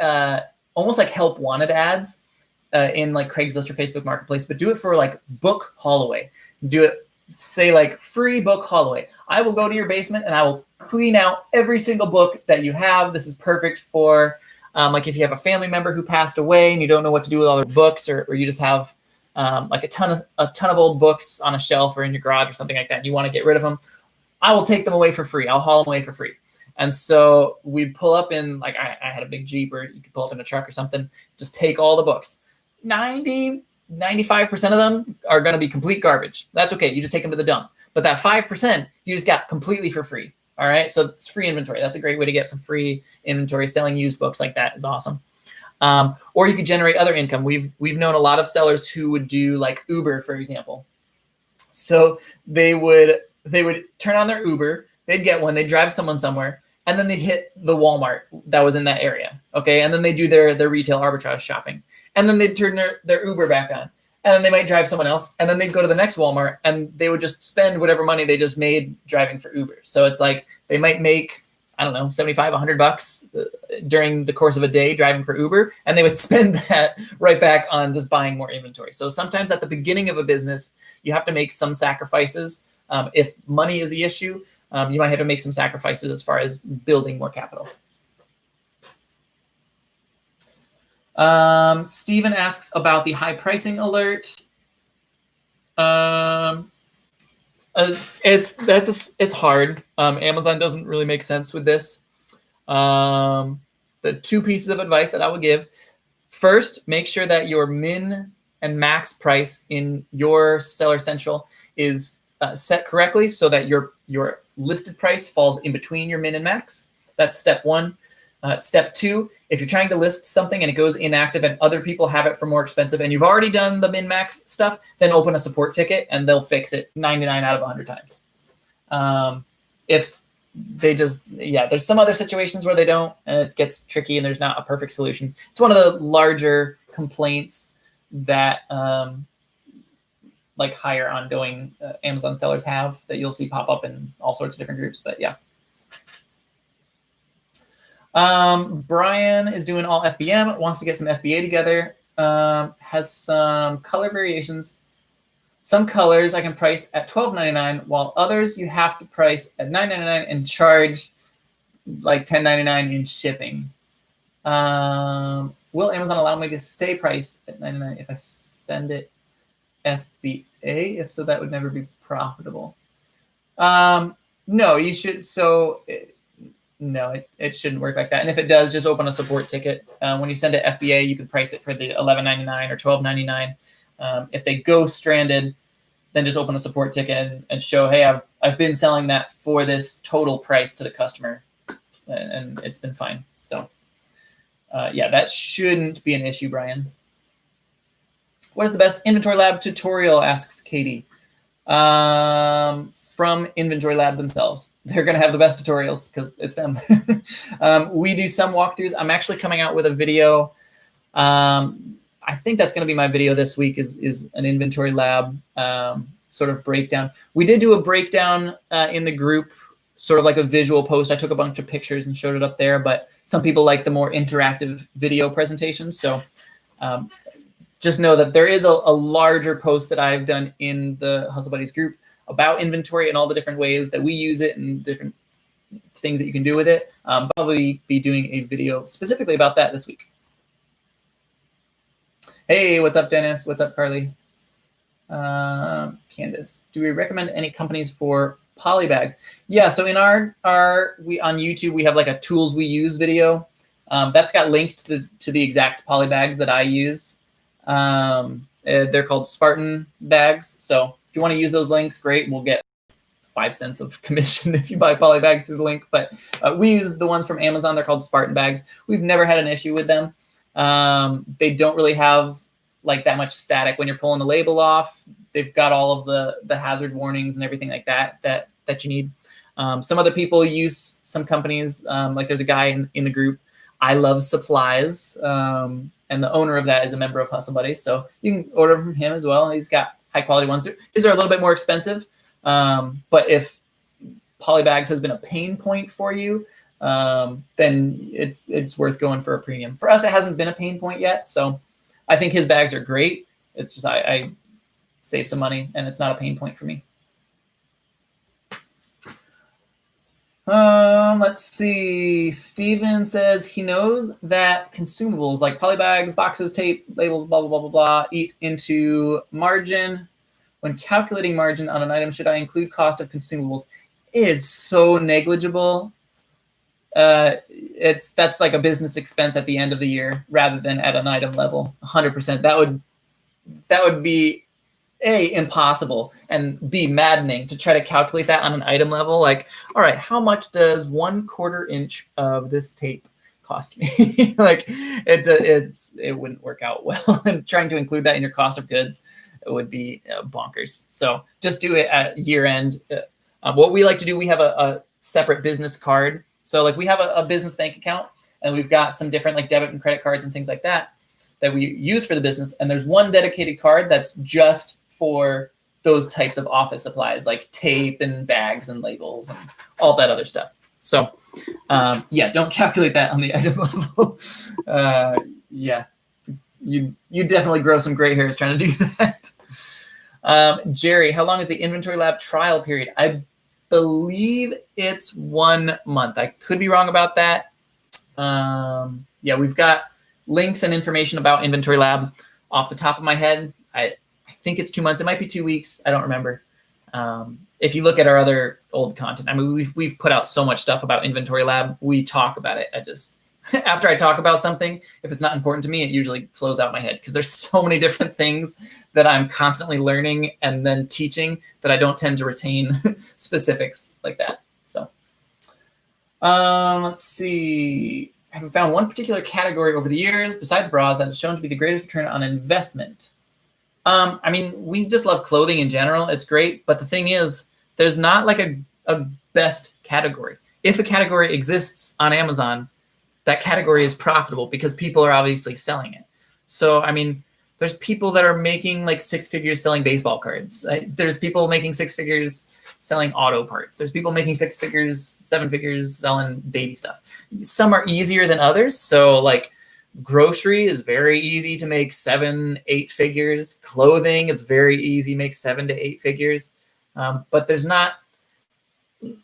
almost like help wanted ads in like Craigslist or Facebook Marketplace, but do it for like book haul away. Do it, say like free book haul away. I will go to your basement and I will clean out every single book that you have. This is perfect for like if you have a family member who passed away and you don't know what to do with all their books, or you just have like a ton of old books on a shelf or in your garage or something like that, and you want to get rid of them. I will take them away for free. I'll haul them away for free. And so we'd pull up in, like I had a big Jeep, or you could pull up in a truck or something, just take all the books. 95% of them are going to be complete garbage. That's okay. You just take them to the dump. But that 5%, you just got completely for free. All right. So it's free inventory. That's a great way to get some free inventory. Selling used books like that is awesome. Or you could generate other income. We've known a lot of sellers who would do like Uber, for example. So they would turn on their Uber. They'd get one. They'd drive someone somewhere, and then they hit the Walmart that was in that area. Okay. And then they do their retail arbitrage shopping. And then they turn their Uber back on. And then they might drive someone else. And then they'd go to the next Walmart and they would just spend whatever money they just made driving for Uber. So it's like they might make, I don't know, 75, $100 during the course of a day driving for Uber. And they would spend that right back on just buying more inventory. So sometimes at the beginning of a business, you have to make some sacrifices. If money is the issue, you might have to make some sacrifices as far as building more capital. Steven asks about the high pricing alert. It's hard. Amazon doesn't really make sense with this. The two pieces of advice that I would give: first, make sure that your min and max price in your Seller Central is set correctly, so that your listed price falls in between your min and max. That's step one. Step two, if you're trying to list something and it goes inactive and other people have it for more expensive and you've already done the min-max stuff, then open a support ticket and they'll fix it 99 out of 100 times. If they just, there's some other situations where they don't, and it gets tricky and there's not a perfect solution. It's one of the larger complaints that like higher ongoing Amazon sellers have that you'll see pop up in all sorts of different groups, but yeah. Brian is doing all FBM, wants to get some FBA together, has some color variations. Some colors I can price at $12.99, while others you have to price at $9.99 and charge like $10.99 in shipping. Will Amazon allow me to stay priced at $9.99 if I send it FBA? If so, that would never be profitable. No, you should. So no, it shouldn't work like that. And if it does, just open a support ticket. When you send it FBA, you can price it for the $11.99 or $12.99. If they go stranded, then just open a support ticket and show, hey, I've been selling that for this total price to the customer, and it's been fine. So yeah, that shouldn't be an issue, Brian. What is the best Inventory Lab tutorial, asks Katie. From Inventory Lab themselves. They're going to have the best tutorials because it's them. We do some walkthroughs. I'm actually coming out with a video. I think that's going to be my video this week is an Inventory Lab sort of breakdown. We did do a breakdown in the group, sort of like a visual post. I took a bunch of pictures and showed it up there, but some people like the more interactive video presentations. So just know that there is a larger post that I've done in the Hustle Buddies group about inventory and all the different ways that we use it and different things that you can do with it. Probably be doing a video specifically about that this week. Hey, what's up, Dennis? What's up, Carly? Candace, do we recommend any companies for poly bags? Yeah, so in our on YouTube, we have like a tools we use video. That's got linked to the exact poly bags that I use. They're called Spartan bags. So if you want to use those links, great. We'll get 5 cents of commission if you buy poly bags through the link. But we use the ones from Amazon. They're called Spartan bags. We've never had an issue with them. They don't really have like that much static when you're pulling the label off. They've got all of the hazard warnings and everything like that you need. Some other people use some companies. Like there's a guy in the group, I Love Supplies. And the owner of that is a member of Hustle Buddies. So you can order from him as well. He's got high quality ones. These are a little bit more expensive. But if polybags has been a pain point for you, then it's worth going for a premium. For us, it hasn't been a pain point yet. So I think his bags are great. It's just I save some money and it's not a pain point for me. Let's see. Steven says he knows that consumables like polybags, boxes, tape, labels, blah, blah, blah, blah, blah, eat into margin. When calculating margin on an item, should I include cost of consumables? It's so negligible. That's like a business expense at the end of the year rather than at an item level. 100%. That would be A, impossible, and B, maddening to try to calculate that on an item level. Like, all right, how much does 1/4 inch of this tape cost me? Like it wouldn't work out well. And trying to include that in your cost of goods, it would be bonkers. So just do it at year end. What we like to do, we have a separate business card So like we have a business bank account, and we've got some different like debit and credit cards and things like that we use for the business. And there's one dedicated card that's just for those types of office supplies, like tape and bags and labels and all that other stuff. So yeah, don't calculate that on the item level. Yeah, you definitely grow some gray hairs trying to do that. Jerry, how long is the Inventory Lab trial period? I believe it's 1 month. I could be wrong about that. Yeah, we've got links and information about Inventory Lab off the top of my head. I think it's 2 months. It might be 2 weeks. I don't remember. If you look at our other old content, I mean, we've put out so much stuff about Inventory Lab. We talk about it. I just, after I talk about something, if it's not important to me, it usually flows out my head because there's so many different things that I'm constantly learning and then teaching that I don't tend to retain specifics like that. So let's see. I haven't found one particular category over the years besides bras that has shown to be the greatest return on investment. I mean, we just love clothing in general. It's great. But the thing is, there's not like a best category. If a category exists on Amazon, that category is profitable because people are obviously selling it. So, I mean, there's people that are making like 6 figures selling baseball cards. There's people making 6 figures selling auto parts. There's people making 6 figures, 7 figures selling baby stuff. Some are easier than others. So like grocery is very easy to make 7, 8 figures. Clothing, it's very easy to make 7 to 8 figures. But there's not,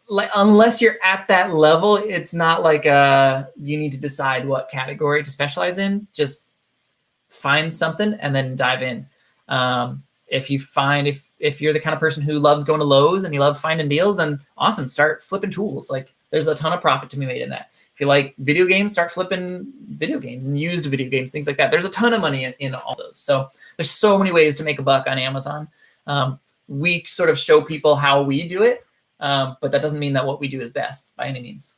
like, unless you're at that level, it's not like you need to decide what category to specialize in. Just find something and then dive in. If you find, if you're the kind of person who loves going to Lowe's and you love finding deals, then awesome, start flipping tools. Like there's a ton of profit to be made in that. If you like video games, start flipping video games and used video games, things like that. There's a ton of money in all those. So there's so many ways to make a buck on Amazon. We sort of show people how we do it, but that doesn't mean that what we do is best by any means.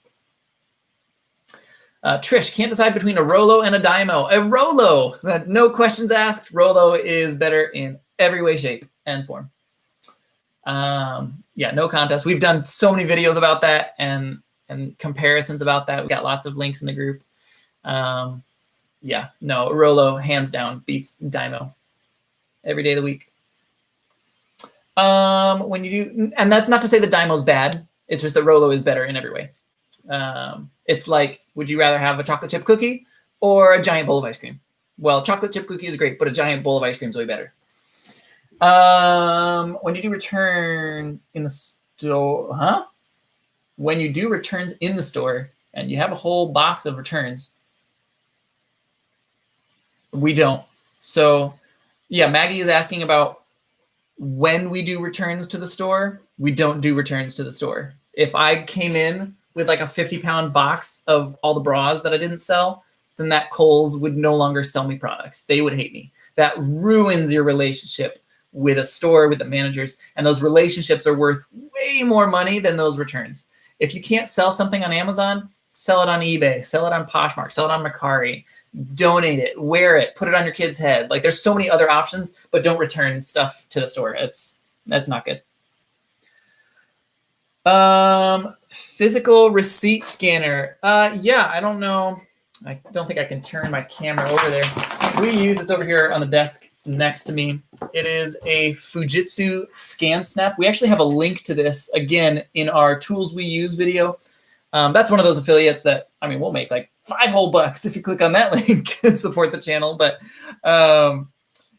Trish, can't decide between a Rolo and a Dymo. A Rolo, no questions asked. Rolo is better in every way, shape, and form. Yeah, no contest. We've done so many videos about that and comparisons about that. We got lots of links in the group. Yeah, no, Rolo hands down beats Dymo every day of the week. When you do, and that's not to say the Dymo's bad. It's just that Rolo is better in every way. It's like, would you rather have a chocolate chip cookie or a giant bowl of ice cream? Well, chocolate chip cookie is great, but a giant bowl of ice cream is way better. When you do returns in the store, when you do returns in the store and you have a whole box of returns, we don't. So yeah, Maggie is asking about when we do returns to the store. We don't do returns to the store. If I came in with like a 50-pound box of all the bras that I didn't sell, then that Kohl's would no longer sell me products. They would hate me. That ruins your relationship with a store, with the managers, and those relationships are worth way more money than those returns. If you can't sell something on Amazon, sell it on eBay, sell it on Poshmark, sell it on Mercari, donate it, wear it, put it on your kid's head. Like there's so many other options, but don't return stuff to the store. That's not good. Physical receipt scanner. Yeah, I don't know. I don't think I can turn my camera over there. It's over here on the desk next to me. It is a Fujitsu ScanSnap. We actually have a link to this again in our tools we use video. That's one of those affiliates that, I mean, we'll make like $5 whole bucks if you click on that link and support the channel. But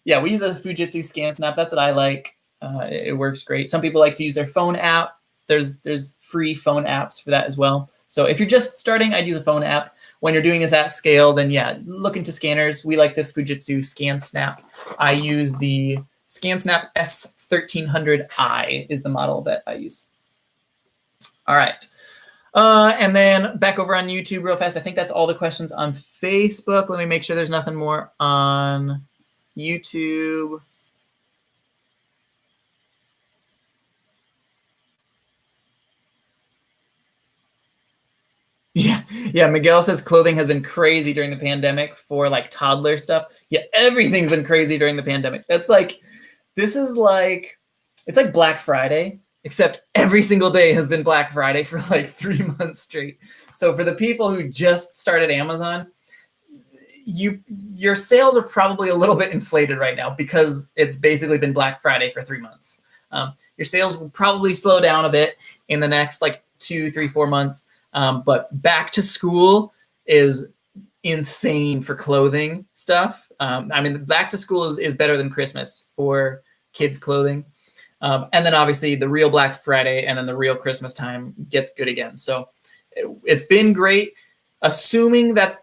yeah, we use a Fujitsu ScanSnap. That's what I like. It works great. Some people like to use their phone app. There's free phone apps for that as well. So if you're just starting, I'd use a phone app. When you're doing this at scale, then yeah, look into scanners. We like the Fujitsu ScanSnap. I use the ScanSnap S1300i is the model that I use. All right. And then back over on YouTube real fast. I think that's all the questions on Facebook. Let me make sure there's nothing more on YouTube. Yeah. Miguel says clothing has been crazy during the pandemic for like toddler stuff. Yeah, everything's been crazy during the pandemic. That's like, it's like Black Friday except every single day has been Black Friday for like 3 months straight. So for the people who just started Amazon, your sales are probably a little bit inflated right now because it's basically been Black Friday for 3 months. Your sales will probably slow down a bit in the next like 2, 3, 4 months. But back to school is insane for clothing stuff. I mean, back to school is better than Christmas for kids' clothing. And then obviously the real Black Friday and then the real Christmas time gets good again. So it's been great, assuming that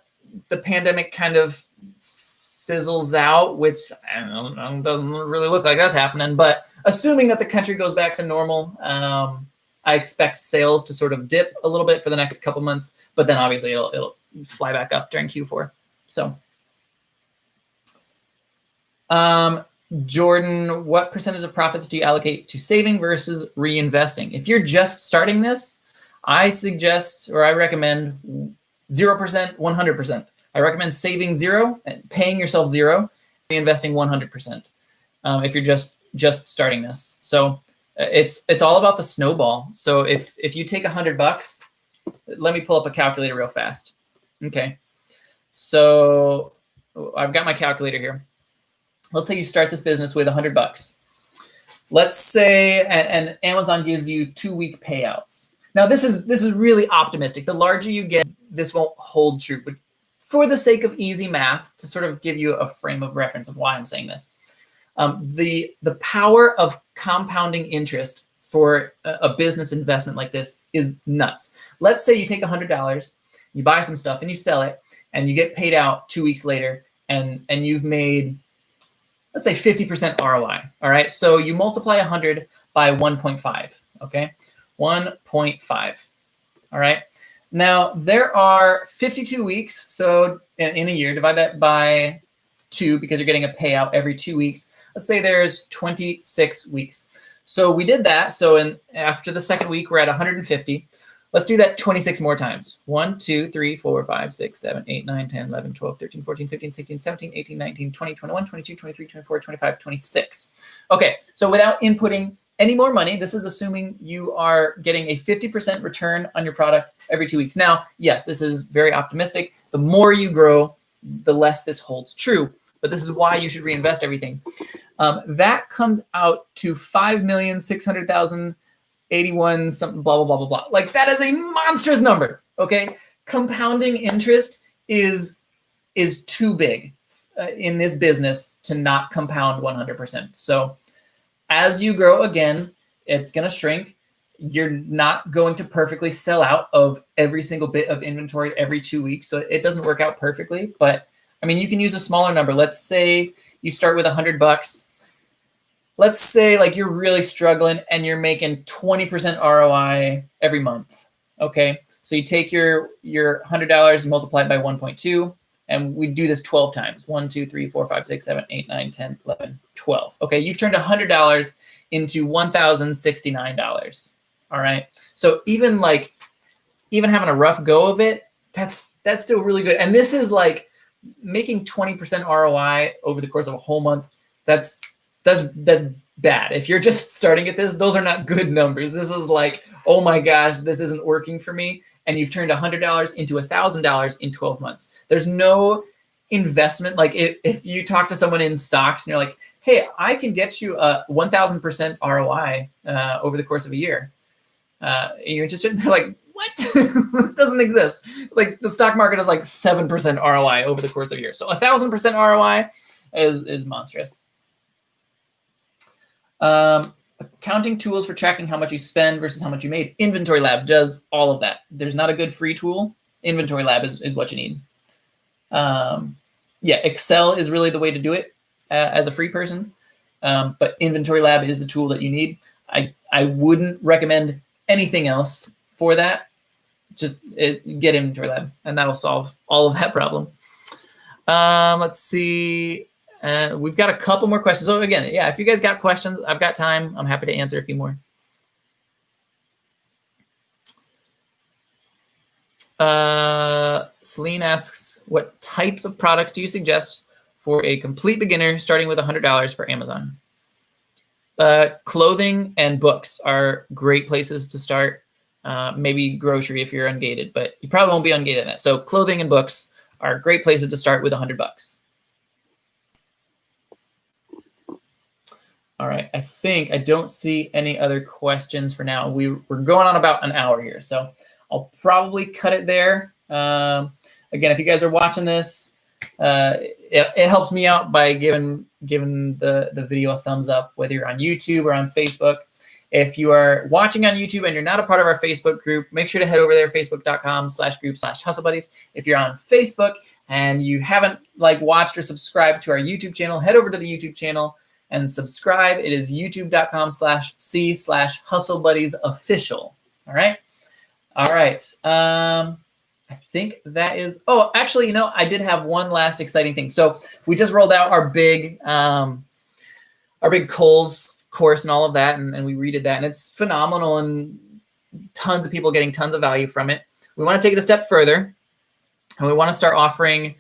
the pandemic kind of sizzles out, which I don't know, doesn't really look like that's happening. But assuming that the country goes back to normal, I expect sales to sort of dip a little bit for the next couple months, but then obviously it'll fly back up during Q4. So, Jordan, what percentage of profits do you allocate to saving versus reinvesting? If you're just starting this, I suggest, or I recommend 0%, 100%. I recommend saving 0 and paying yourself 0, reinvesting 100%. If you're just starting this. So it's all about the snowball. So if you take $100, let me pull up a calculator real fast. Okay. So I've got my calculator here. Let's say you start this business with $100. Let's say, and Amazon gives you 2-week payouts. Now this is really optimistic. The larger you get, this won't hold true, but for the sake of easy math, to sort of give you a frame of reference of why I'm saying this, the power of compounding interest for a business investment like this is nuts. Let's say you take $100, you buy some stuff and you sell it, and you get paid out 2 weeks later, and you've made, let's say, 50% ROI. All right, so you multiply 100 by 1.5. Okay, 1.5. All right. Now there are 52 weeks, so in a year, divide that by 2 because you're getting a payout every 2 weeks. Let's say there's 26 weeks. So we did that. So after the second week, we're at 150. Let's do that 26 more times. 1, 2, 3, 4, 5, 6, 7, 8, 9, 10, 11, 12, 13, 14, 15, 16, 17, 18, 19, 20, 21, 22, 23, 24, 25, 26. Okay, so without inputting any more money, this is assuming you are getting a 50% return on your product every 2 weeks. Now, yes, this is very optimistic. The more you grow, the less this holds true. But this is why you should reinvest everything. That comes out to 5,600,081 something, blah, blah, blah, blah, blah. Like, that is a monstrous number, okay? Compounding interest is too big in this business to not compound 100%. So as you grow, again, it's going to shrink. You're not going to perfectly sell out of every single bit of inventory every 2 weeks. So it doesn't work out perfectly. But I mean, you can use a smaller number. Let's say you start with $100. Let's say like you're really struggling and you're making 20% ROI every month. Okay. So you take your $100, you multiply it by 1.2. And we do this 12 times. 1, 2, 3, 4, 5, 6, 7, 8, 9, 10, 11, 12. Okay, you've turned $100 into $1,069. All right. So even having a rough go of it, that's still really good. And this is like making 20% ROI over the course of a whole month. That's bad. If you're just starting at this, those are not good numbers. This is like, oh my gosh, this isn't working for me. And you've turned $100 into $1,000 in 12 months. There's no investment. Like if you talk to someone in stocks and you're like, hey, I can get you a 1,000% ROI over the course of a year. You're interested? They're like, what? It doesn't exist. Like the stock market is like 7% ROI over the course of a year. So 1,000% ROI is monstrous. Accounting tools for tracking how much you spend versus how much you made. Inventory Lab does all of that. There's not a good free tool. Inventory Lab is what you need. Yeah, Excel is really the way to do it as a free person. But Inventory Lab is the tool that you need. I wouldn't recommend anything else for that. Just get Inventory Lab, and that'll solve all of that problem. Let's see. We've got a couple more questions. So again, yeah, if you guys got questions, I've got time. I'm happy to answer a few more. Celine asks, what types of products do you suggest for a complete beginner starting with $100 for Amazon? clothing and books are great places to start. Maybe grocery if you're ungated, but you probably won't be ungated in that. So clothing and books are great places to start with $100. All right, I don't see any other questions for now. We're going on about an hour here, so I'll probably cut it there. Again, if you guys are watching this, it helps me out by giving the video a thumbs up, whether you're on YouTube or on Facebook. If you are watching on YouTube and you're not a part of our Facebook group, make sure to head over there, facebook.com/group/hustlebuddies. If you're on Facebook and you haven't watched or subscribed to our YouTube channel, head over to the YouTube channel and subscribe. It is youtube.com/c/hustlebuddiesofficial. All right. All right. I think that is, oh, actually, I did have one last exciting thing. So we just rolled out our big Kohl's course and all of that. And we redid that, and it's phenomenal, and tons of people getting tons of value from it. We want to take it a step further, and we want to start offering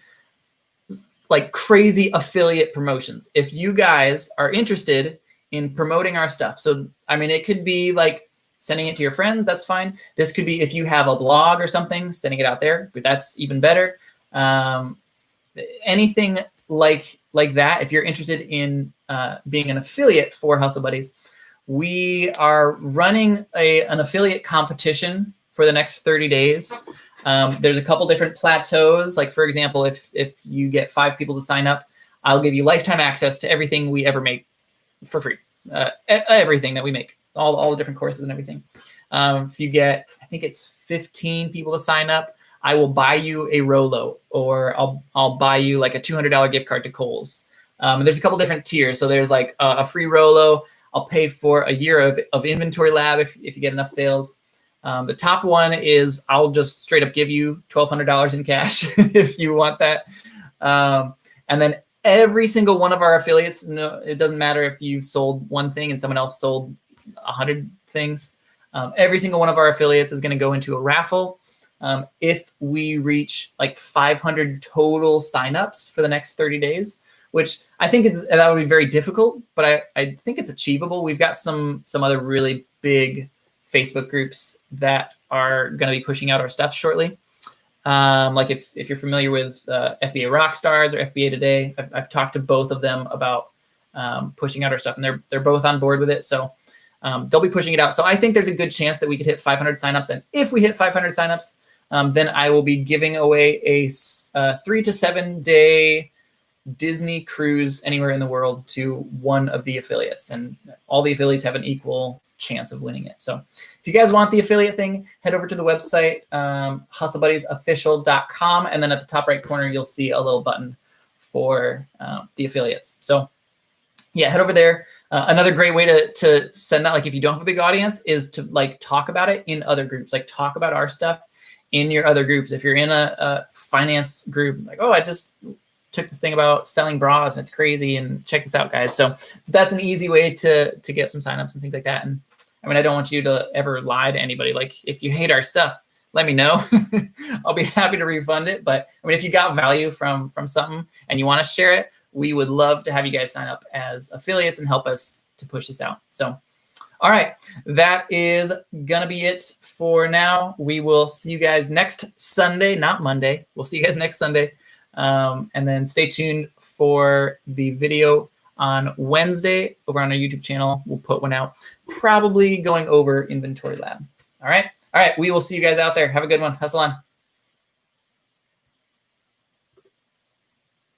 crazy affiliate promotions. If you guys are interested in promoting our stuff, so it could be sending it to your friends, that's fine. This could be if you have a blog or something, sending it out there, but that's even better. Anything like that. If you're interested in being an affiliate for Hustle Buddies, we are running an affiliate competition for the next 30 days. There's a couple different plateaus. For example, if you get 5 people to sign up, I'll give you lifetime access to everything we ever make for free. Everything that we make, all the different courses and everything. If you get, I think it's 15 people to sign up, I will buy you a Rolo, or I'll buy you a $200 gift card to Kohl's. And there's a couple different tiers. So there's a free Rolo. I'll pay for a year of inventory lab if you get enough sales. The top one is I'll just straight up give you $1,200 in cash if you want that. And then every single one of our affiliates, it doesn't matter if you sold one thing and someone else sold 100 things. Every single one of our affiliates is going to go into a raffle. If we reach 500 total signups for the next 30 days, which I think that would be very difficult, but I think it's achievable. We've got some other really big Facebook groups that are going to be pushing out our stuff shortly. If you're familiar with FBA Rockstars or FBA Today, I've talked to both of them about pushing out our stuff, and they're both on board with it. So they'll be pushing it out. So I think there's a good chance that we could hit 500 signups. And if we hit 500 signups, then I will be giving away a 3 to 7 day Disney cruise anywhere in the world to one of the affiliates, and all the affiliates have an equal chance of winning it. So if you guys want the affiliate thing, head over to the website, hustlebuddiesofficial.com, and then at the top right corner you'll see a little button for the affiliates. So yeah, head over there. Another great way to send that, if you don't have a big audience, is to talk about it in other groups. Talk about our stuff in your other groups. If you're in a finance group, oh, I just took this thing about selling bras and it's crazy, and check this out, guys. So that's an easy way to get some signups and things like that. And I don't want you to ever lie to anybody. If you hate our stuff, let me know. I'll be happy to refund it. But if you got value from something and you want to share it, we would love to have you guys sign up as affiliates and help us to push this out. So, all right, that is going to be it for now. We will see you guys next Sunday, not Monday. We'll see you guys next Sunday. And then stay tuned for the video on Wednesday over on our YouTube channel. We'll put one out, probably going over Inventory Lab. All right. We will see you guys out there. Have a good one. Hustle on.